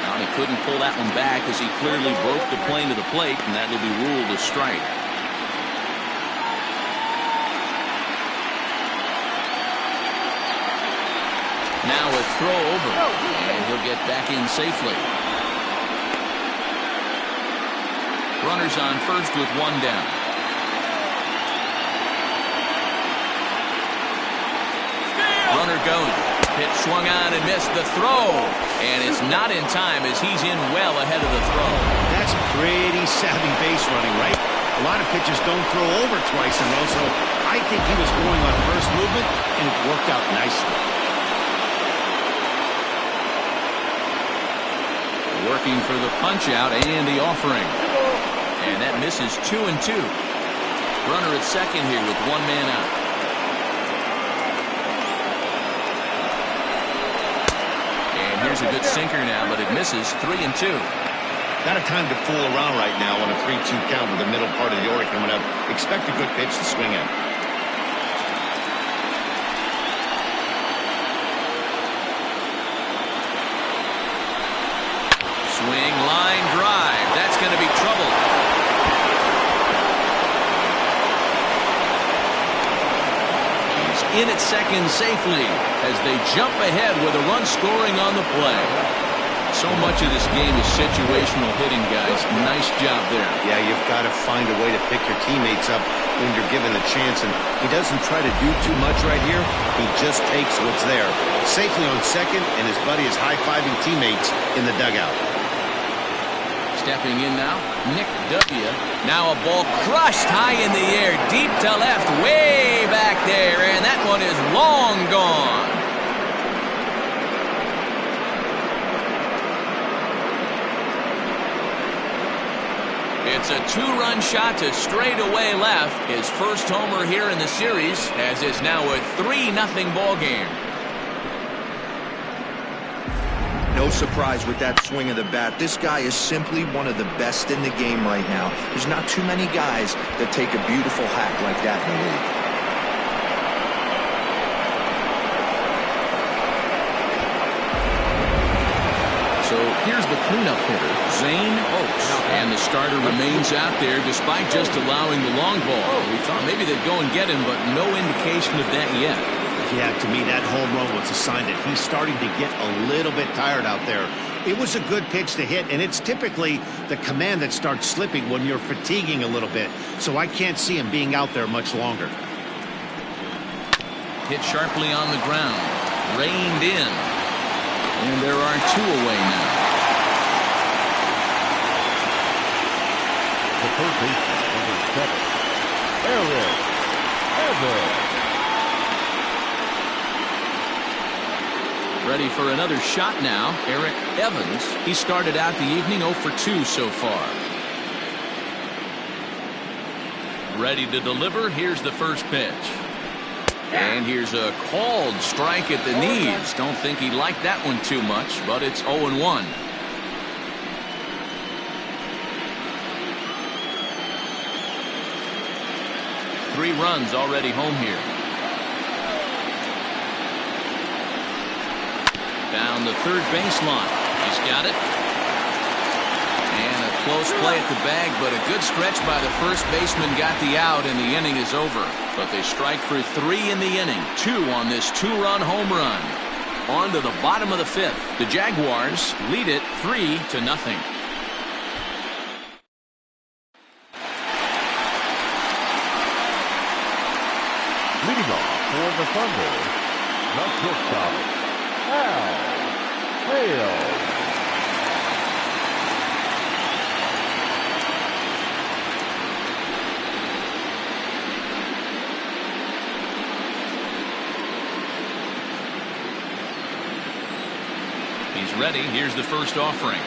Speaker 1: Now he couldn't pull that one back as he clearly broke the plane to the plate, and that will be ruled a strike. Now a throw over, and he'll get back in safely. Runners on first with 1 down. Runner goes. Pitch swung on and missed the throw. And it's not in time as he's in well ahead of the throw.
Speaker 2: That's pretty savvy base running, right? A lot of pitchers don't throw over twice in a row, so I think he was going on first movement, and it worked out nicely.
Speaker 1: Working for the punch out and the offering. And that misses 2-2. Runner at second here with 1 man out. And here's a good sinker now, but it misses 3-2.
Speaker 2: Not a time to fool around right now on a 3-2 count with the middle part of the order coming up. Expect a good pitch to swing at.
Speaker 1: Swing, line, drive. That's going to be trouble. In at second safely as they jump ahead with a run scoring on the play. So much of this game is situational hitting, guys. Nice job there.
Speaker 2: Yeah, you've got to find a way to pick your teammates up when you're given the chance, and he doesn't try to do too much right here. He just takes what's there. Safely on second, and his buddy is high-fiving teammates in the dugout.
Speaker 1: Stepping in now, Nick W. Now a ball crushed high in the air, deep to left, way back there, and that one is long gone. It's a 2-run shot to straightaway left. His first homer here in the series, as it's now a 3-0 ball game.
Speaker 7: No surprise with that swing of the bat. This guy is simply one of the best in the game right now. There's not too many guys that take a beautiful hack like that in the league.
Speaker 1: So here's the cleanup hitter, Zane Oaks. And the starter remains out there despite just allowing the long ball. We thought maybe they'd go and get him, but no indication of that yet.
Speaker 2: Yeah, to me, that home run was a sign that he's starting to get a little bit tired out there. It was a good pitch to hit, and it's typically the command that starts slipping when you're fatiguing a little bit. So I can't see him being out there much longer.
Speaker 1: Hit sharply on the ground. Reined in. And there are 2 away now.
Speaker 3: baseman, number 7, Eric Evans.
Speaker 1: Ready for another shot now. Eric Evans. He started out the evening 0 for 2 so far. Ready to deliver. Here's the first pitch. And here's a called strike at the knees. Don't think he liked that one too much, but it's 0-1. Three runs already home here. Down the third baseline. He's got it. And a close play at the bag, but a good stretch by the first baseman got the out, and the inning is over. But they strike for 3 in the inning. 2 on this 2-run home run. On to the bottom of the 5th. The Jaguars lead it 3-0.
Speaker 3: Leading off for the Thunder, the shortstop, Al Hale.
Speaker 1: He's ready. Here's the first offering.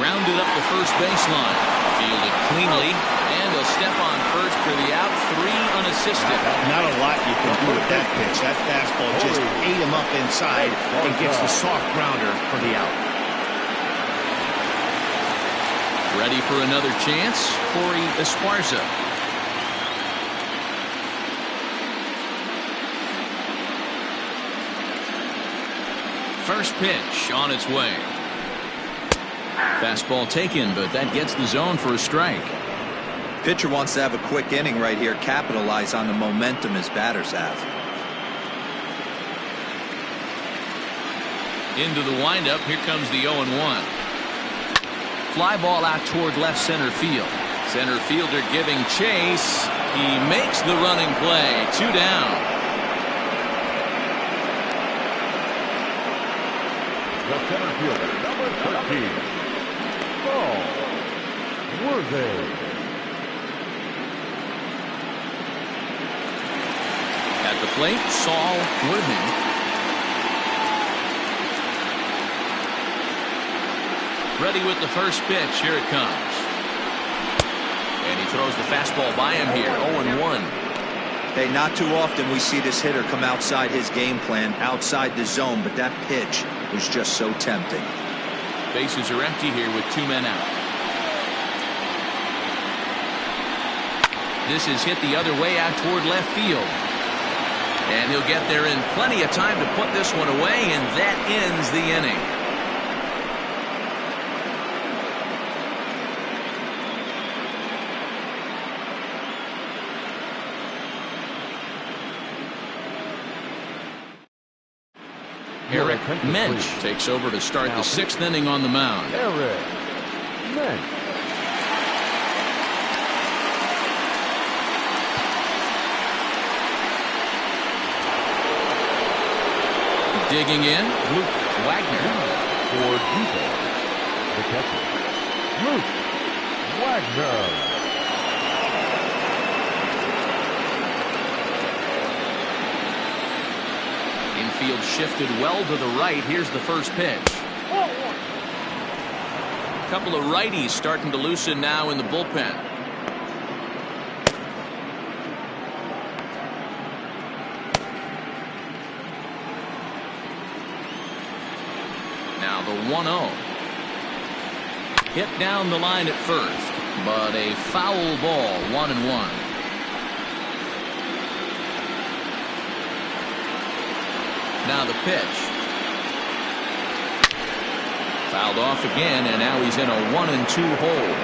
Speaker 1: Grounded up the first baseline. Fielded cleanly. And a step on first for the out. 3 unassisted.
Speaker 2: Not a lot you can do with that pitch. That fastball just ate him up inside and gets the soft grounder for the out.
Speaker 1: Ready for another chance. Corey Esparza. First pitch on its way. Fastball taken, but that gets the zone for a strike.
Speaker 7: Pitcher wants to have a quick inning right here, capitalize on the momentum his batters have.
Speaker 1: Into the windup. Here comes the 0-1. Fly ball out toward left center field. Center fielder giving chase. He makes the running play. 2 down.
Speaker 3: The center fielder, number 13, Saul Worthy.
Speaker 1: At the plate, Saul Worthy. Ready with the first pitch. Here it comes. And he throws the fastball by him here. 0-1.
Speaker 7: Hey, not too often we see this hitter come outside his game plan, outside the zone, but that pitch was just so tempting.
Speaker 1: Bases are empty here with 2 men out. This is hit the other way out toward left field. And he'll get there in plenty of time to put this one away, and that ends the inning. Eric Mensch takes over to start the 6th inning on the mound.
Speaker 3: Eric Mensch.
Speaker 1: Digging in, Luke Wagner.
Speaker 3: For defense, the catcher, Luke Wagner.
Speaker 1: Infield shifted well to the right. Here's the first pitch. A couple of righties starting to loosen now in the bullpen. Now the 1-0. Hit down the line at first, but a foul ball. 1-1. Now the pitch. Fouled off again, and now he's in a 1-2 hole.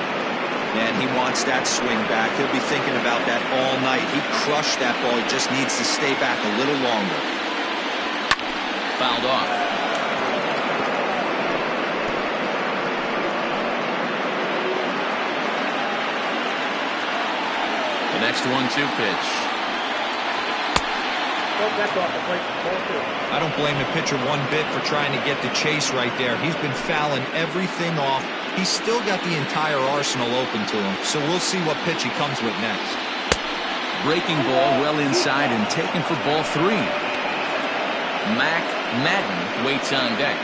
Speaker 7: And he wants that swing back. He'll be thinking about that all night. He crushed that ball. He just needs to stay back a little longer.
Speaker 1: Fouled off. The next 1-2 pitch.
Speaker 5: I don't blame the pitcher one bit for trying to get the chase right there. He's been fouling everything off he's still got the entire arsenal open to him, so we'll see what pitch he comes with next.
Speaker 1: Breaking ball well inside and taken for ball 3. Madden waits on deck.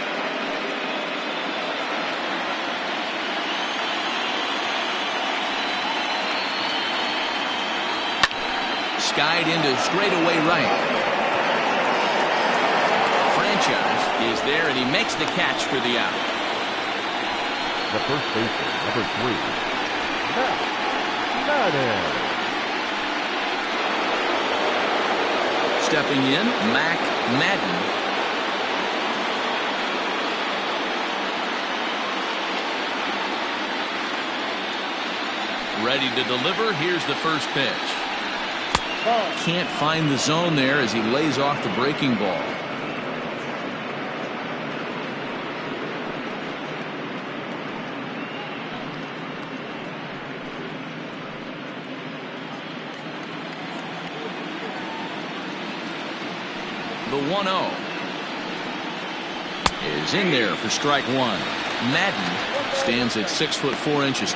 Speaker 1: Skied into straightaway right. Franchise is there, and he makes the catch for the out.
Speaker 3: The first baseman, number 3, Madden.
Speaker 1: Stepping in, Madden. Ready to deliver. Here's the first pitch. Can't find the zone there as he lays off the breaking ball. The 1-0 is in there for strike 1. Madden stands at 6'4"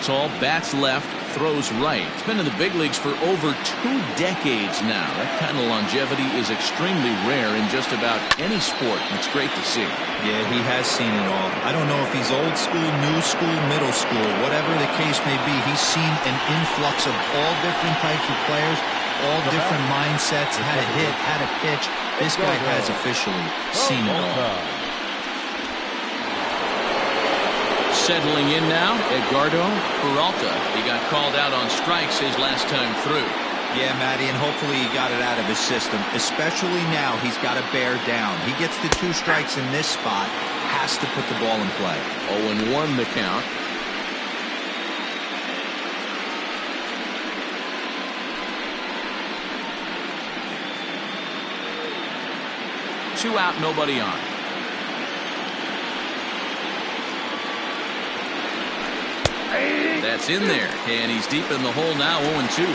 Speaker 1: tall, bats left, throws right. He's been in the big leagues for over 2 decades now. That kind of longevity is extremely rare in just about any sport. It's great to see.
Speaker 5: Yeah, he has seen it all. I don't know if he's old school, new school, middle school, whatever the case may be. He's seen an influx of all different types of players, all different mindsets, how to hit, how to pitch. This guy has officially seen it all.
Speaker 1: Settling in now, Edgardo Peralta. He got called out on strikes his last time through.
Speaker 5: Yeah, Matty, and hopefully he got it out of his system. Especially now, he's got to bear down. He gets the 2 strikes in this spot, has to put the ball in play.
Speaker 1: 0-1 the count. Two out, nobody on. That's in there, and he's deep in the hole now, 0-2.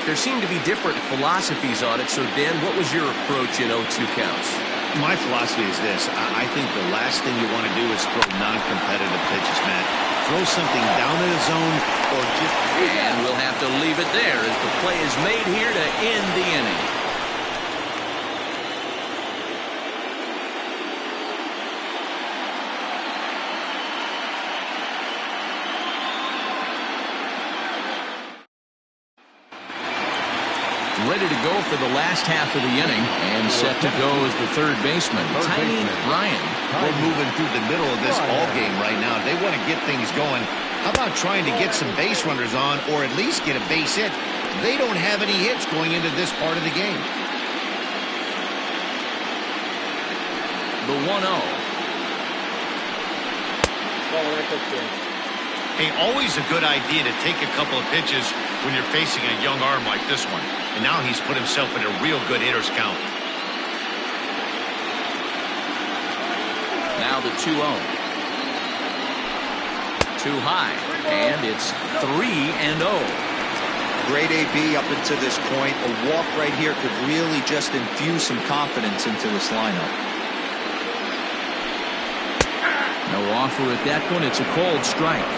Speaker 1: There seem to be different philosophies on it, so Dan, what was your approach in 0-2 counts?
Speaker 2: My philosophy is this. I think the last thing you want to do is throw non-competitive pitches, Matt. Throw something down in the zone or just...
Speaker 1: And we'll have to leave it there as the play is made here to end the inning. Ready to go for the last half of the inning and set to go as the third baseman, Tiny Ryan.
Speaker 2: We're moving through the middle of this ball game right now. They want to get things going. How about trying to get some base runners on or at least get a base hit? They don't have any hits going into this part of the game.
Speaker 1: The 1-0.
Speaker 2: Hey, always a good idea to take a couple of pitches when you're facing a young arm like this one. And now he's put himself in a real good hitter's count.
Speaker 1: Now the 2-0. Too high, and it's 3-0.
Speaker 7: Great AB up until this point. A walk right here could really just infuse some confidence into this lineup.
Speaker 1: No offer at that point. It's a cold strike.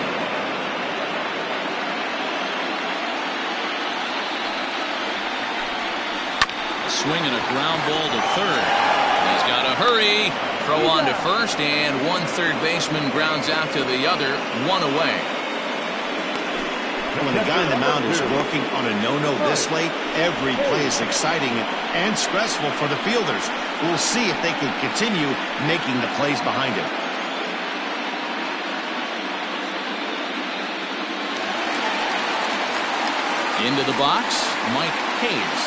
Speaker 1: Swinging a ground ball to third. He's got to hurry. Throw on to first, and one third baseman grounds out to the other, 1 away.
Speaker 2: When the guy on the mound is working on a no-no this late, every play is exciting and stressful for the fielders. We'll see if they can continue making the plays behind him.
Speaker 1: Into the box, Mike Hayes.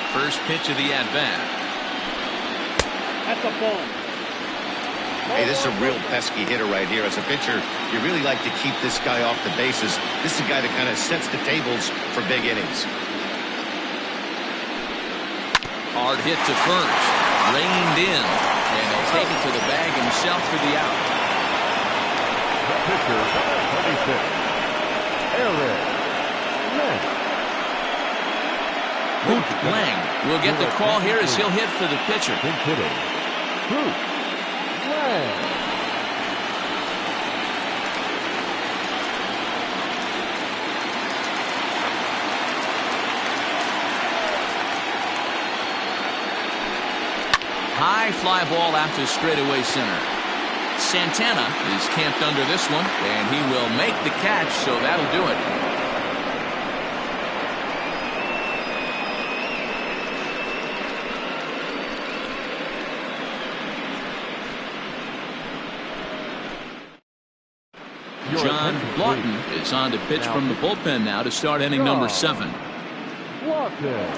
Speaker 1: First pitch of the at-bat.
Speaker 4: That's a ball.
Speaker 2: Hey, this is a real pesky hitter right here. As a pitcher, you really like to keep this guy off the bases. This is a guy that kind of sets the tables for big innings.
Speaker 1: Hard hit to first. Reined in. And he'll take it to the bag himself for the out.
Speaker 3: Pitcher, 26. Eric.
Speaker 1: Boot Lang will get the call here as he'll hit for the pitcher.
Speaker 3: Hitting. Boot Lang.
Speaker 1: High fly ball out to straightaway center. Santana is camped under this one, and he will make the catch, so that'll do it. John Lawton is on to pitch from the bullpen now to start inning number 7.
Speaker 3: Lawton.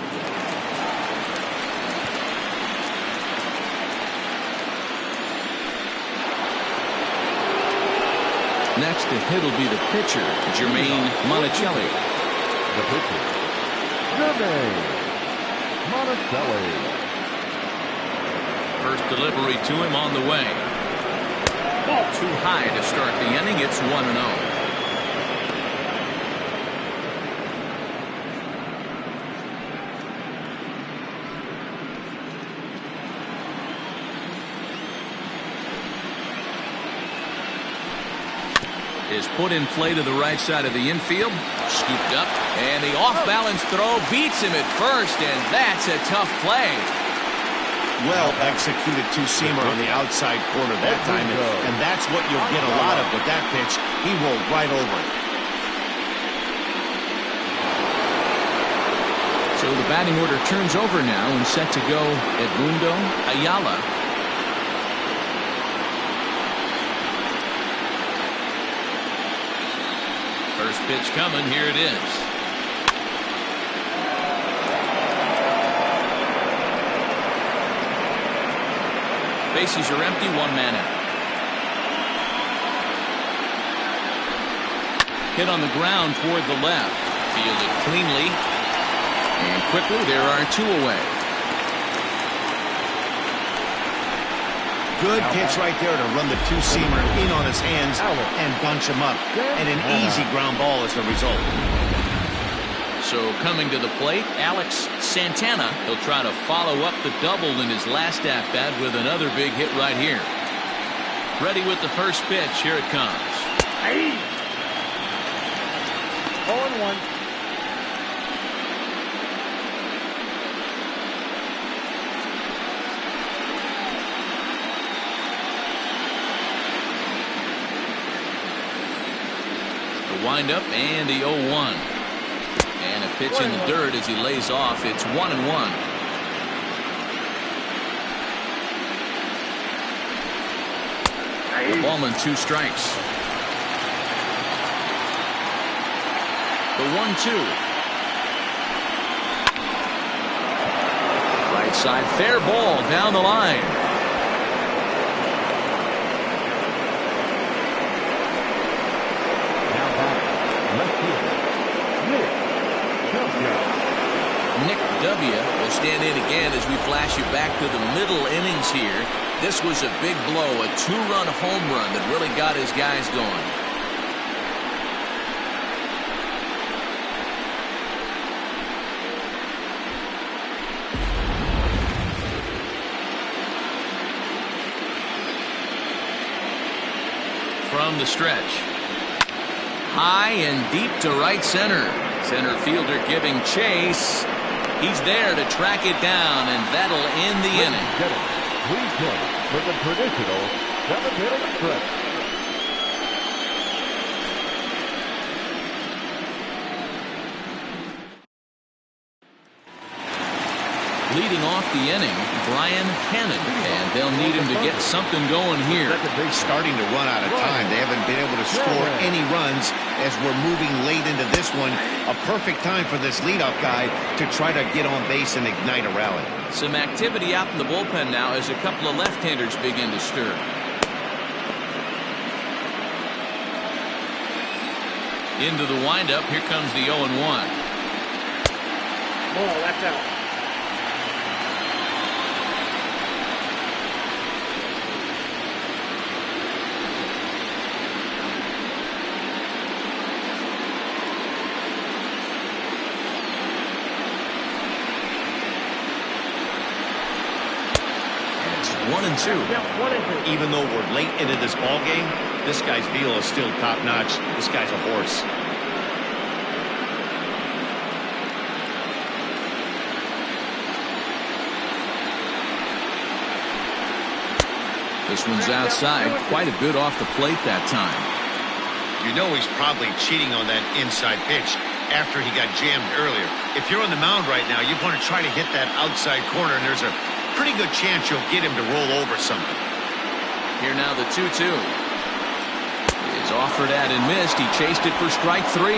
Speaker 1: Next to hit will be the pitcher, Jermaine Monticelli.
Speaker 3: The pitcher, Jermaine Monticelli.
Speaker 1: First delivery to him on the way. Ball too high to start the inning. It's 1-0. Is put in play to the right side of the infield. Scooped up, and the off-balance throw beats him at first, and that's a tough play.
Speaker 2: Well executed two-seamer on the outside corner that time, and that's what you'll get a lot of with that pitch. He rolled right over it.
Speaker 1: So the batting order turns over now and set to go Edmundo Ayala. First pitch coming. Here it is. Bases are empty. 1 man out. Hit on the ground toward the left. Fielded cleanly. And quickly there are 2 away.
Speaker 2: Good pitch right there to run the two-seamer in on his hands and bunch him up. And an easy ground ball as the result.
Speaker 1: So coming to the plate, Alex Santana. He'll try to follow up the double in his last at-bat with another big hit right here. Ready with the first pitch. Here it comes.
Speaker 4: 0-1.
Speaker 1: Windup and the 0-1. And a pitch in the dirt as he lays off. It's 1-1. The ballman 2 strikes. The 1-2. Right side fair ball down the line. Nick W. will stand in again as we flash you back to the middle innings here. This was a big blow, a 2-run home run that really got his guys going. From the stretch. High and deep to right center. Center fielder giving chase. He's there to track it down, and that'll end the inning.
Speaker 3: Please hit for the traditional 7th-inning stretch.
Speaker 1: Leading off the inning, Brian Hannon, and they'll need him to get something going here.
Speaker 2: Starting to run out of time. They haven't been able to score any runs as we're moving late into this one. A perfect time for this leadoff guy to try to get on base and ignite a rally.
Speaker 1: Some activity out in the bullpen now as a couple of left-handers begin to stir. Into the windup. Here comes the 0-1.
Speaker 4: Ball, that's out.
Speaker 1: 1-2.
Speaker 2: Even though we're late into this ball game, this guy's feel is still top-notch. This guy's a horse.
Speaker 1: This one's outside. Quite a bit off the plate that time.
Speaker 2: You know he's probably cheating on that inside pitch after he got jammed earlier. If you're on the mound right now, you want to try to hit that outside corner, and there's a pretty good chance you'll get him to roll over something.
Speaker 1: Here now the 2-2. Is offered at and missed. He chased it for strike 3.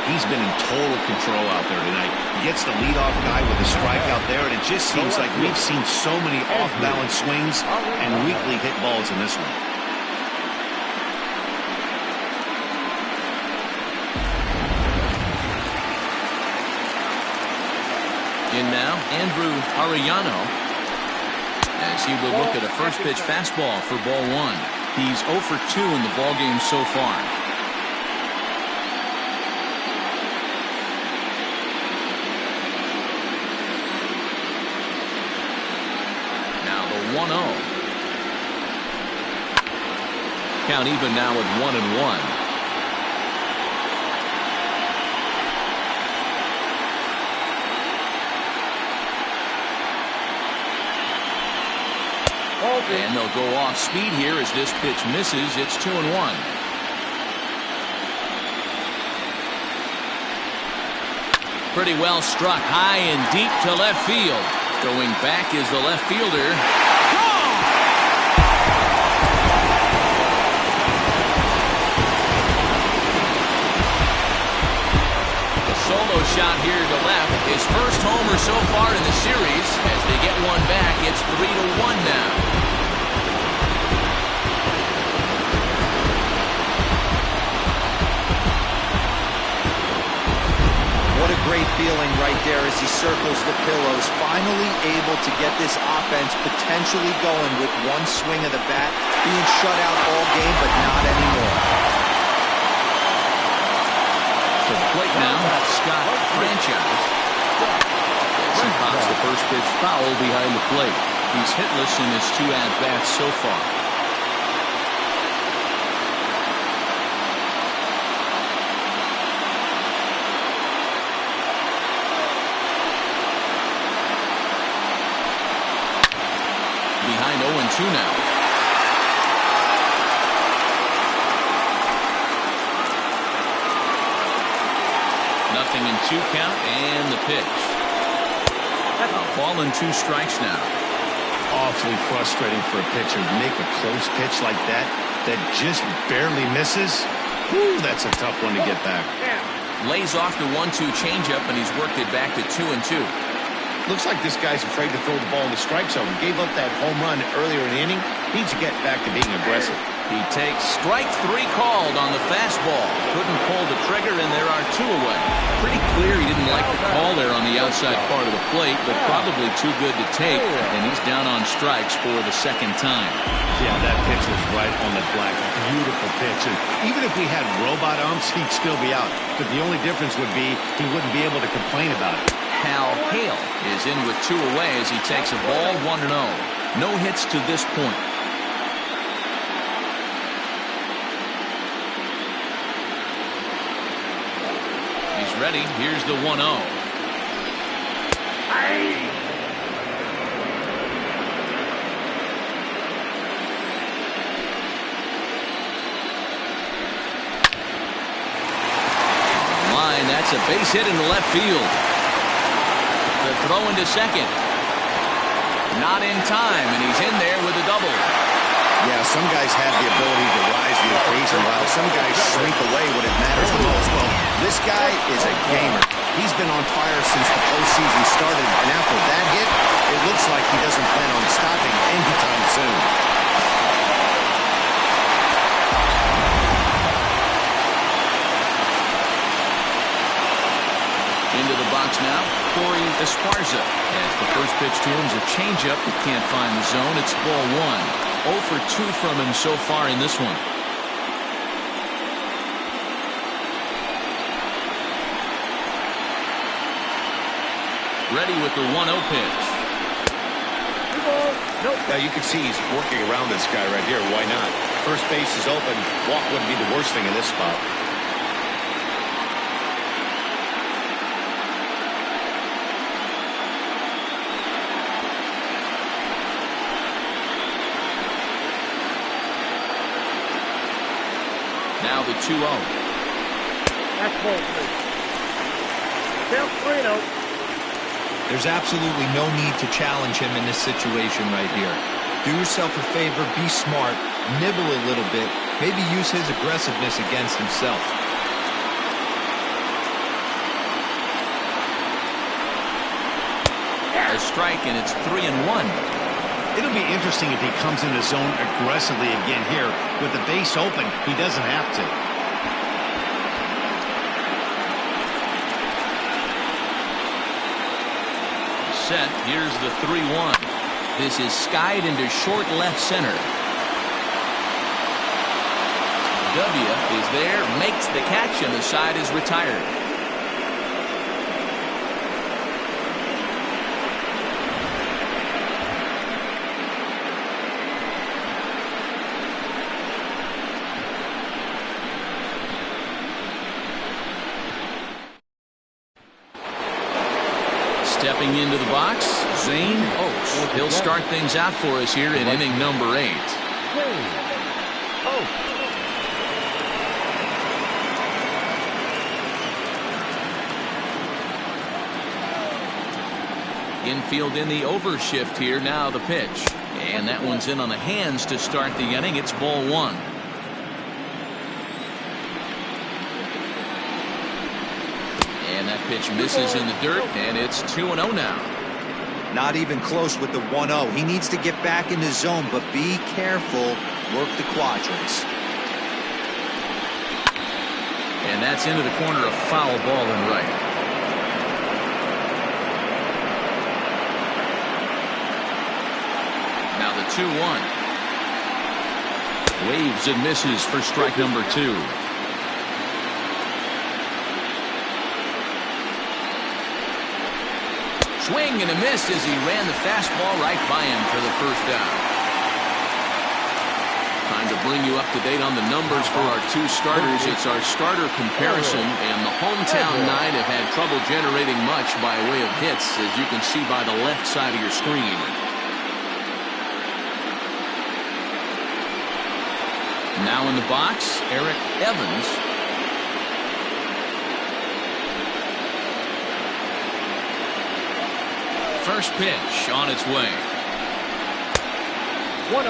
Speaker 2: He's been in total control out there tonight. Gets the leadoff guy with a strike out there, and it just seems like we've seen so many off-balance swings and weakly hit balls in this one.
Speaker 1: In now, Andrew Arellano, as he will look at a first pitch fastball for ball 1. He's 0 for 2 in the ball game so far. Now the 1-0. Count even now at 1-1. And they'll go off speed here as this pitch misses. It's 2-1. Pretty well struck high and deep to left field. Going back is the left fielder. The solo shot here to left. His first homer so far in the series. As they get one back, it's 3-1 now.
Speaker 7: What a great feeling right there as he circles the pillows. Finally able to get this offense potentially going with one swing of the bat. Being shut out all game, but not anymore.
Speaker 1: To the plate now, Scott Franchise. As he pops the first pitch foul behind the plate. He's hitless in his 2 at-bats so far. Behind 0-2 now. Nothing in 2 count and the pitch. A ball and 2 strikes now.
Speaker 2: Awfully frustrating for a pitcher to make a close pitch like that just barely misses. Whew, that's a tough one to get back.
Speaker 1: Lays off the 1-2 changeup, and he's worked it back to 2-2.
Speaker 2: Looks like this guy's afraid to throw the ball in the strike zone. Gave up that home run earlier in the inning. Needs to get back to being aggressive.
Speaker 1: He takes strike 3 called on the fastball. Couldn't pull the trigger, and there are 2 away. Pretty clear he didn't like the call there on the outside part of the plate, but probably too good to take, and he's down on strikes for the 2nd time.
Speaker 2: Yeah, that pitch was right on the black. Beautiful pitch. And even if we had robot umps, he'd still be out. But the only difference would be he wouldn't be able to complain about it.
Speaker 1: Hal Hale is in with 2 away as he takes a ball 1-0. No hits to this point. He's ready. Here's the 1-0. Line, that's a base hit into left field. The throw into second. Not in time, and he's in there with a double.
Speaker 2: Yeah, some guys have the ability to rise to the occasion, while some guys shrink away when it matters the most. Well, this guy is a gamer. He's been on fire since the postseason started, and after that hit, it looks like he doesn't plan on stopping anytime soon.
Speaker 1: Into the box now, Corey Esparza. As the first pitch to him is a changeup that can't find the zone. It's ball 1. 0 for 2 from him so far in this one. Ready with the 1-0 pitch.
Speaker 4: ball. Nope.
Speaker 2: Now you can see he's working around this guy right here. Why not? First base is open. Walk wouldn't be the worst thing in this spot.
Speaker 1: Now the 2-0.
Speaker 4: That's ball 3. Count 3-0.
Speaker 5: There's absolutely no need to challenge him in this situation right here. Do yourself a favor, be smart, nibble a little bit, maybe use his aggressiveness against himself.
Speaker 1: A strike, and it's 3-1.
Speaker 2: It'll be interesting if he comes in the zone aggressively again here. With the base open, he doesn't have to.
Speaker 1: Set. Here's the 3-1. This is skied into short left center. W is there, makes the catch, and the side is retired. Stepping into the box, Zane Oates. He'll start things out for us here in inning number 8. Infield in the overshift here. Now the pitch. And that one's in on the hands to start the inning. It's ball 1. And that pitch misses in the dirt, and it's 2-0 now.
Speaker 7: Not even close with the 1-0. He needs to get back in the zone, but be careful. Work the quadrants.
Speaker 1: And that's into the corner, a foul ball and right. Now the 2-1. Waves and misses for strike number 2. Swing and a miss as he ran the fastball right by him for the first down. Time to bring you up to date on the numbers for our 2 starters. It's our starter comparison, and the hometown Nine have had trouble generating much by way of hits, as you can see by the left side of your screen. Now in the box, Eric Evans. First pitch on its way.
Speaker 4: 1-0.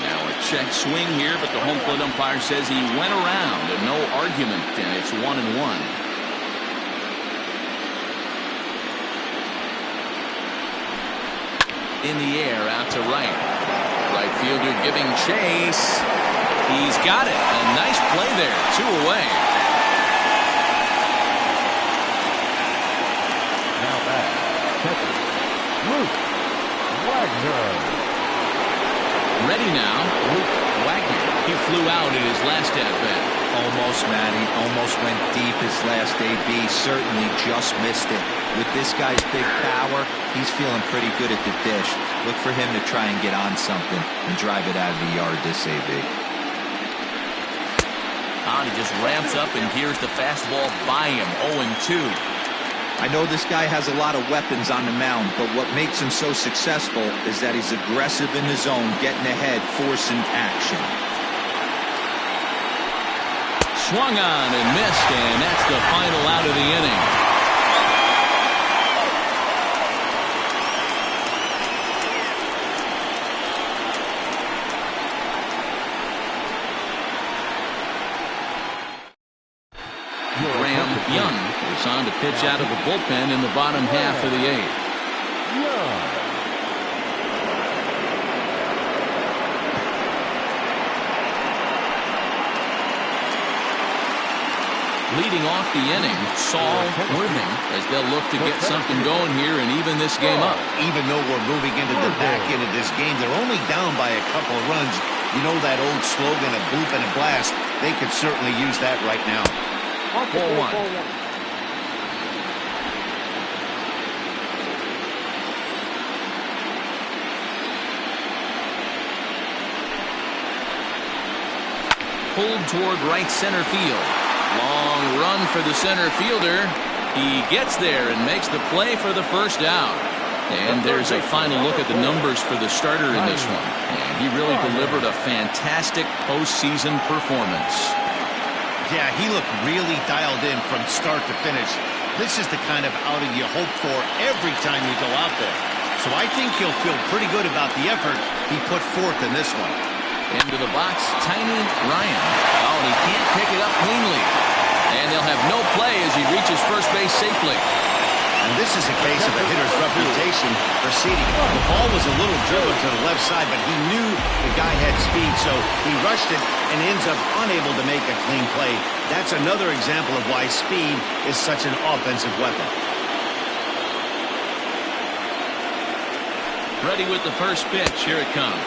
Speaker 1: Now a check swing here, but the home plate umpire says he went around and no argument, and it's 1-1. In the air out to right. Right fielder giving chase. He's got it. A nice play there. 2 away.
Speaker 3: Now back. Catcher. Luke Wagner.
Speaker 1: Ready now. Luke Wagner. He flew out in his last at-bat.
Speaker 5: Almost, Matty. Almost went deep his last AB. Certainly just missed it. With this guy's big power, he's feeling pretty good at the dish. Look for him to try and get on something and drive it out of the yard this AB.
Speaker 1: He just ramps up and here's the fastball by him. 0-2.
Speaker 7: I know this guy has a lot of weapons on the mound, but what makes him so successful is that he's aggressive in the zone, getting ahead, forcing action.
Speaker 1: Swung on and missed, and that's the final out of the inning. Young is on to pitch out of the bullpen in the bottom half of the 8th. Leading off the inning, Saul Worthing, as they'll look to get something going here and even this game up.
Speaker 2: Even though we're moving into the back end of this game, they're only down by a couple of runs. You know that old slogan, a boop and a blast. They could certainly use that right now.
Speaker 1: Ball one. Pulled toward right center field. Long run for the center fielder. He gets there and makes the play for the first out. And there's a final look at the numbers for the starter in this one. And he really delivered a fantastic postseason performance.
Speaker 2: Yeah, he looked really dialed in from start to finish. This is the kind of outing you hope for every time you go out there. So I think he'll feel pretty good about the effort he put forth in this one.
Speaker 1: Into the box, Tiny Ryan. Oh, and he can't pick it up cleanly. And they'll have no play as he reaches first base safely.
Speaker 2: And this is a case of a hitter's reputation preceding. The ball was a little driven to the left side, but he knew the guy had speed, so he rushed it and ends up unable to make a clean play. That's another example of why speed is such an offensive weapon.
Speaker 1: Ready with the first pitch. Here it comes.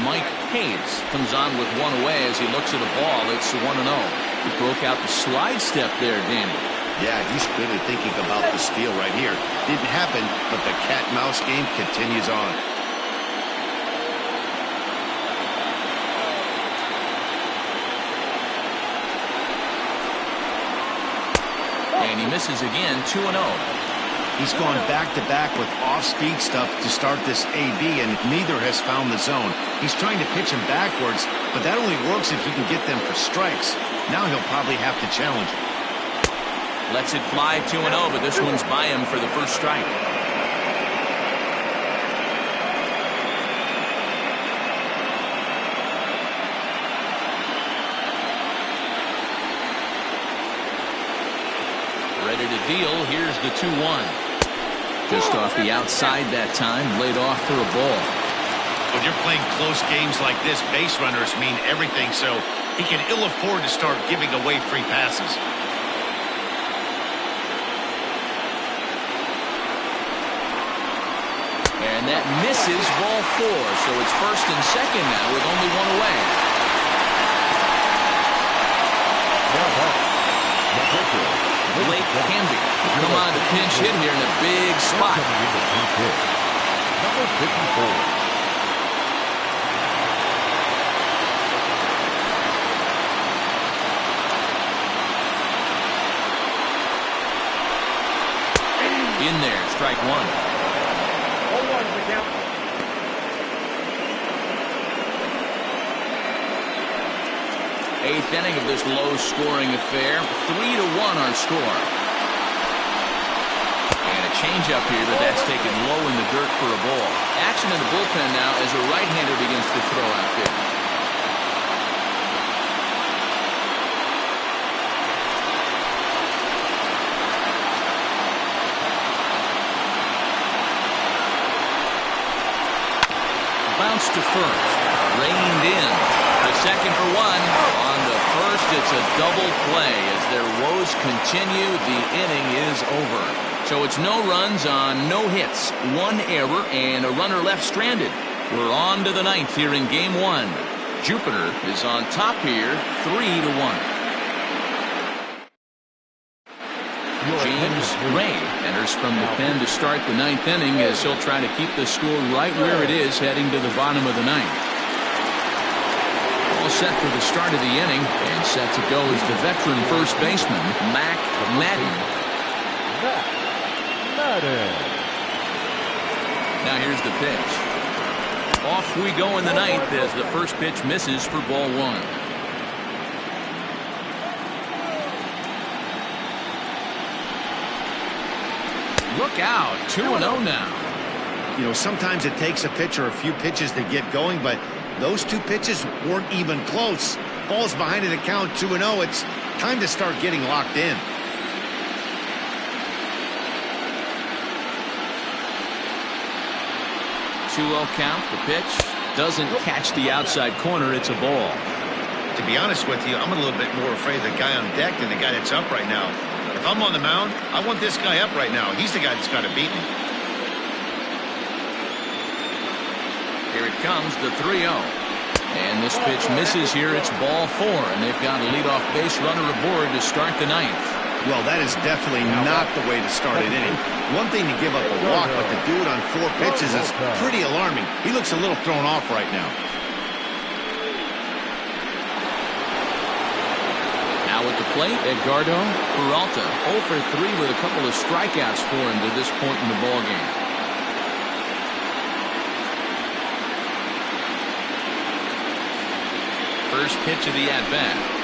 Speaker 1: Mike Hayes comes on with one away as he looks at a ball. It's 1-0. He broke out the slide step there, Danny.
Speaker 2: Yeah, he's really thinking about the steal right here. Didn't happen, but the cat-mouse game continues on.
Speaker 1: And he misses again, 2-0.
Speaker 2: He's gone back-to-back with off-speed stuff to start this AB, and neither has found the zone. He's trying to pitch him backwards, but that only works if he can get them for strikes. Now he'll probably have to challenge him.
Speaker 1: Lets it fly, 2-0, but this one's by him for the first strike. Ready to deal. Here's the 2-1. Just off the outside that time, laid off for a ball.
Speaker 2: When you're playing close games like this, base runners mean everything, so he can ill afford to start giving away free passes.
Speaker 1: And that misses, ball 4, so it's first and second now with only one away. Blake Canby come on to pinch hit here in a big spot.
Speaker 3: Number 54.
Speaker 1: In there, strike one.
Speaker 4: 0-1's the count.
Speaker 1: Eighth inning of this low-scoring affair. 3-1 our score. And a changeup here, but that's taken low in the dirt for a ball. Action in the bullpen now as a right-hander begins to throw out there. Bounce to first. Reined in. The second for one. On the first, it's a double play. As their woes continue, the inning is over. So it's no runs on no hits. One error and a runner left stranded. We're on to the ninth here in game one. Jupiter is on top here, 3-1. James Ray enters from the pen to start the ninth inning as he'll try to keep the score right where it is heading to the bottom of the ninth. All set for the start of the inning and set to go is the veteran first baseman, Mac Madden. Now here's the pitch. Off we go in the ninth as the first pitch misses for ball one. Look out, 2-0 now.
Speaker 2: You know, sometimes it takes a pitcher a few pitches to get going, but those two pitches weren't even close. Ball's behind in the count, 2-0. It's time to start getting locked in.
Speaker 1: Count. The pitch doesn't catch the outside corner. It's a ball.
Speaker 2: To be honest with you, I'm a little bit more afraid of the guy on deck than the guy that's up right now. If I'm on the mound, I want this guy up right now. He's the guy that's got to beat me.
Speaker 1: Here it comes, the 3-0. And this pitch misses here. It's ball 4, and they've got a leadoff base runner aboard to start the 9th.
Speaker 2: Well, that is definitely not the way to start an inning. One thing to give up a walk, but the dude on 4 pitches is pretty alarming. He looks a little thrown off right now.
Speaker 1: Now at the plate, Edgardo Peralta, 0 for 3 with a couple of strikeouts for him to this point in the ballgame. First pitch of the at-bat.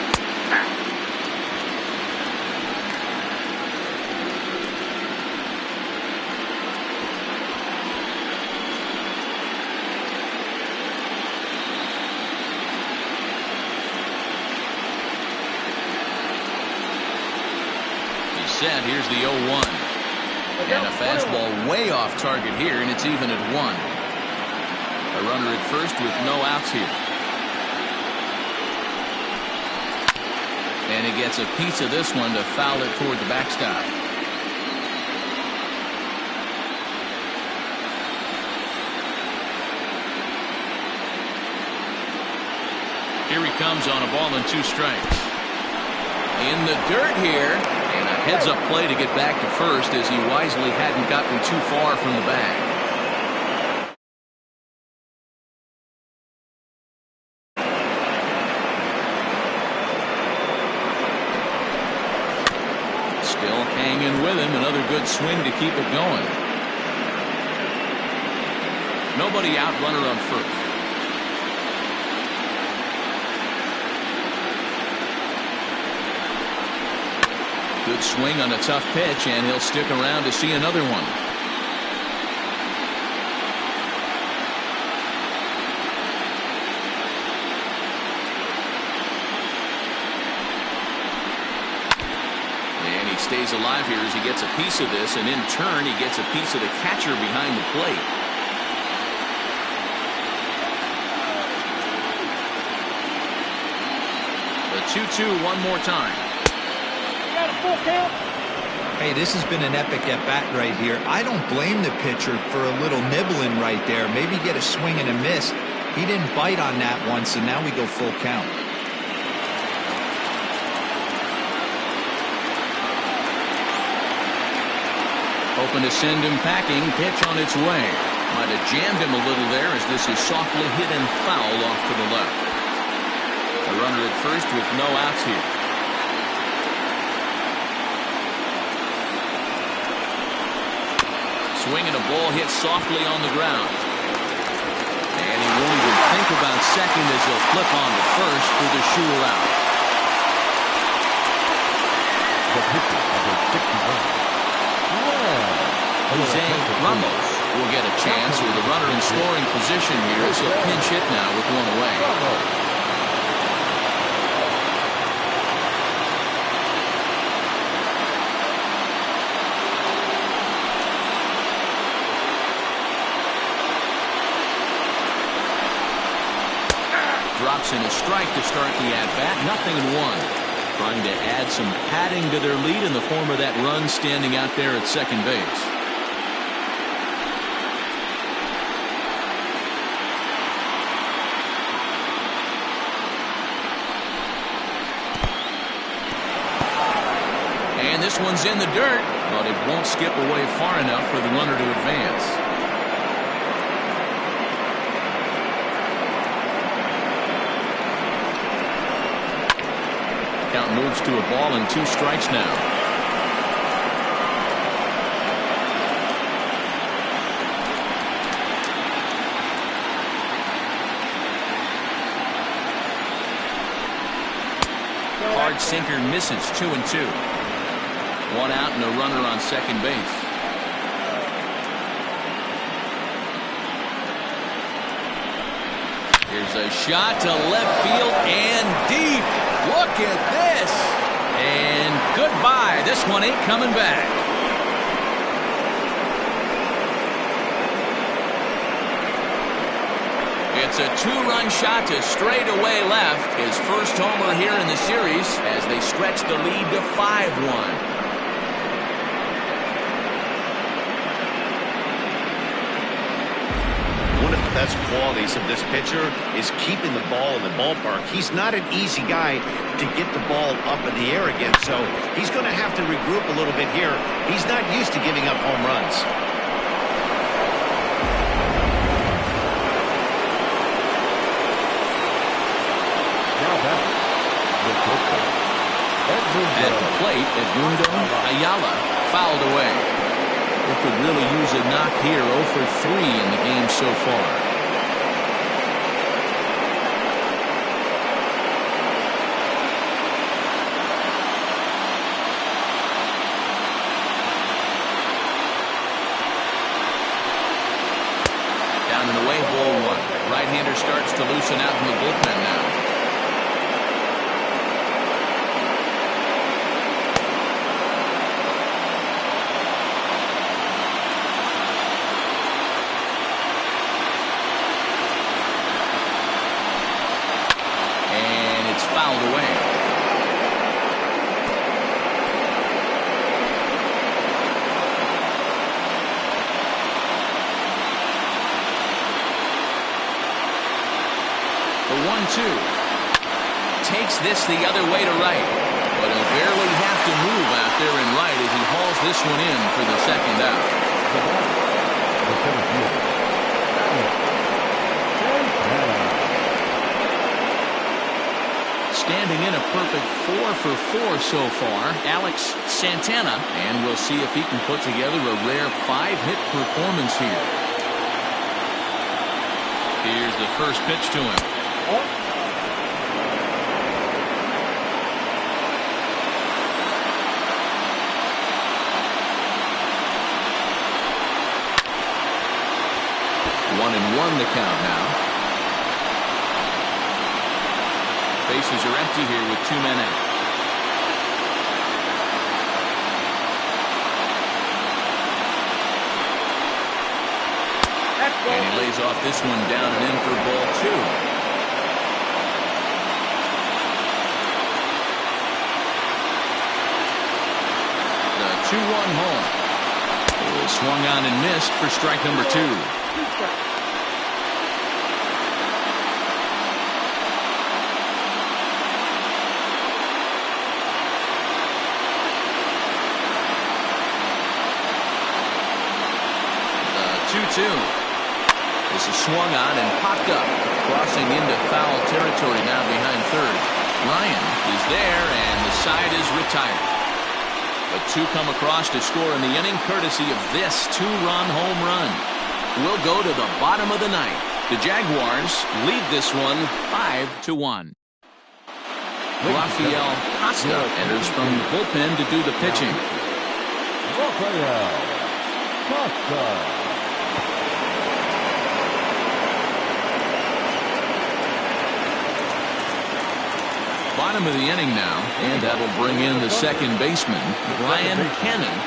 Speaker 1: Set. Here's the 0-1. And a fastball way off target here, and it's even at 1. A runner at first with no outs here. And he gets a piece of this one to foul it toward the backstop. Here he comes on a ball and 2 strikes. In the dirt here. And a heads-up play to get back to first as he wisely hadn't gotten too far from the bag. Still hanging with him. Another good swing to keep it going. Nobody out, runner on first. Good swing on a tough pitch, and he'll stick around to see another one. And he stays alive here as he gets a piece of this, and in turn he gets a piece of the catcher behind the plate. The 2-2 one more time.
Speaker 5: Hey, this has been an epic at-bat right here. I don't blame the pitcher for a little nibbling right there. Maybe get a swing and a miss. He didn't bite on that one, so now we go full count.
Speaker 1: Hoping to send him packing. Pitch on its way. Might have jammed him a little there as this is softly hit and foul off to the left. A runner at first with no outs here. Swing and a ball hit softly on the ground. And he won't even think about second as he'll flip on to first for the sure out.
Speaker 3: The pitcher, number 61.
Speaker 1: Jose Ramos will get a chance with a runner in scoring position here as he'll pinch hit now with 1 away. Drops in a strike to start the at-bat. 0-1. Trying to add some padding to their lead in the form of that run standing out there at second base. And this one's in the dirt, but it won't skip away far enough for the runner to advance. Count moves to a ball and 2 strikes now. Hard sinker misses. 2-2. 1 out and a runner on second base. Here's a shot to left field and deep. Look at this. And goodbye. This one ain't coming back. It's a 2-run shot to straightaway left. His first homer here in the series as they stretch the lead to 5-1.
Speaker 2: One of best qualities of this pitcher is keeping the ball in the ballpark. He's not an easy guy to get the ball up in the air again, so he's going to have to regroup a little bit here. He's not used to giving up home runs.
Speaker 1: At the plate, Edmundo Ayala fouled away. They could really use a knock here. 0 for 3 in the game so far. Down and away, ball 1. Right-hander starts to loosen out in the bullpen now. Fouled away. The 1-2. Takes this the other way to right. But he'll barely have to move out there in right as he hauls this one in for the second out. Standing in a perfect 4 for 4 so far, Alex Santana, and we'll see if he can put together a rare 5-hit performance here. Here's the first pitch to him. One and one the count now. Bases are empty here with 2 men out. And he lays off this one down and in for ball 2. The 2-1 home. Oh, swung on and missed for strike number 2. This is swung on and popped up, crossing into foul territory now behind third. Ryan is there, and the side is retired. But 2 come across to score in the inning, courtesy of this 2-run home run. We'll go to the bottom of the 9th. The Jaguars lead this one 5-1. Rafael Costa enters from the bullpen to do the pitching.
Speaker 3: Rafael Costa.
Speaker 1: Bottom of the inning now, and that'll bring in the second baseman, Brian Cannon.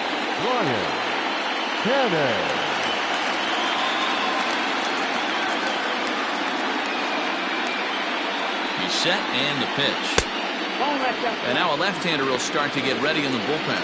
Speaker 1: He's set and the pitch. And now a left-hander will start to get ready in the bullpen.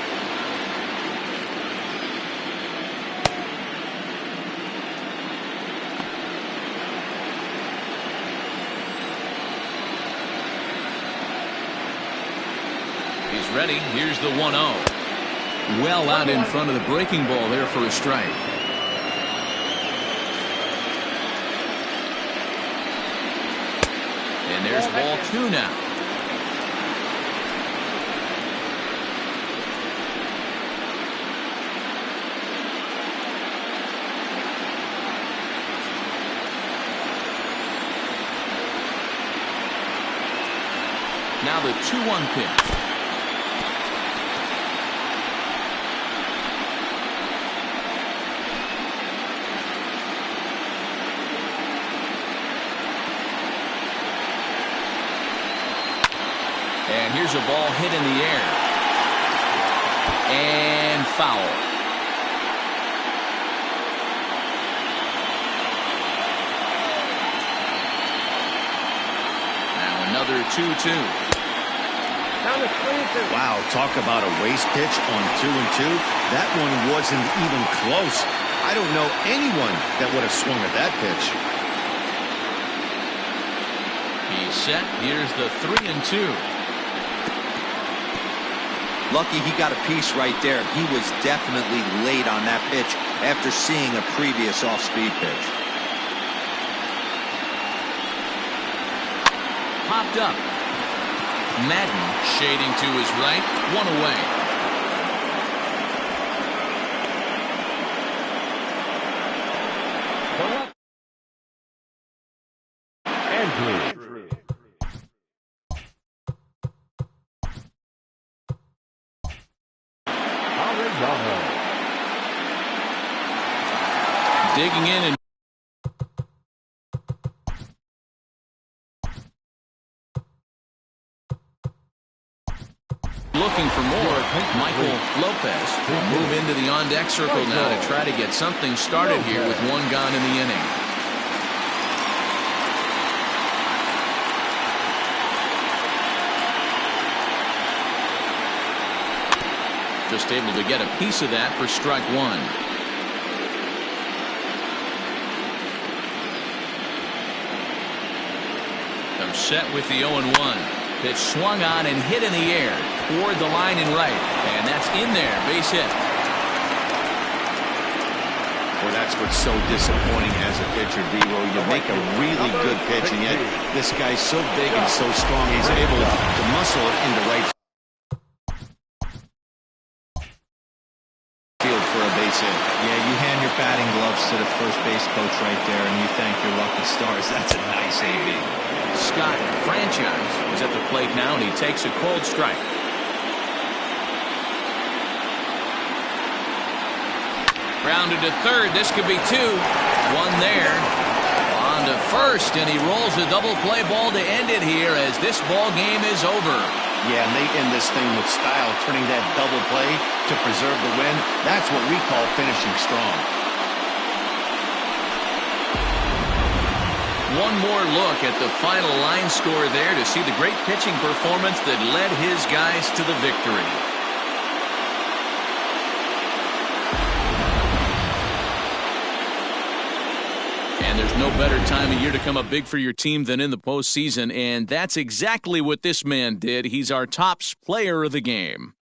Speaker 1: He's ready. Here's the 1-0. Well out in front of the breaking ball there for a strike. And there's ball 2 now. Now the 2-1 pitch. And here's a ball hit in the air. And foul. Now another 2-2.
Speaker 2: Wow, talk about a waste pitch on 2-2. That one wasn't even close. I don't know anyone that would have swung at that pitch.
Speaker 1: He's set. Here's the 3-2.
Speaker 7: Lucky he got a piece right there. He was definitely late on that pitch after seeing a previous off-speed pitch.
Speaker 1: Popped up. Madden shading to his right. One away. Digging in and looking for more. Michael Lopez will move into the on-deck circle now to try to get something started here with one gone in the inning. Just able to get a piece of that for strike one. Comes set with the 0-1. Pitch swung on and hit in the air toward the line and right. And that's in there. Base hit.
Speaker 2: Well, that's what's so disappointing as a pitcher, D-Roll. You make a really good pitch, and yet this guy's so big and so strong, he's able to muscle it into right field for a base hit.
Speaker 5: Yeah, you hand your batting gloves to the first base coach right there, and you thank your lucky stars. That's a nice AB.
Speaker 1: Scott Franchise is at the plate now, and he takes a cold strike. Grounded to third. This could be two. One there. On to first, and he rolls a double play ball to end it here as this ball game is over.
Speaker 2: Yeah, and they end this thing with style, turning that double play to preserve the win. That's what we call finishing strong.
Speaker 1: One more look at the final line score there to see the great pitching performance that led his guys to the victory. And there's no better time of year to come up big for your team than in the postseason, and that's exactly what this man did. He's our top player of the game.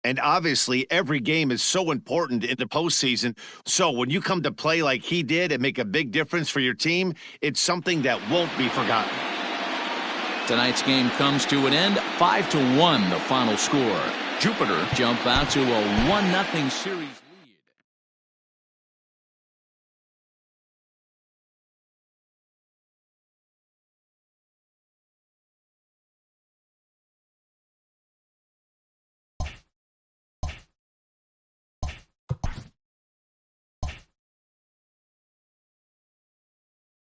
Speaker 2: And obviously, every game is so important in the postseason. So when you come to play like he did and make a big difference for your team, it's something that won't be forgotten.
Speaker 1: Tonight's game comes to an end. 5-1, the final score. Jupiter jump out to a 1-0 series.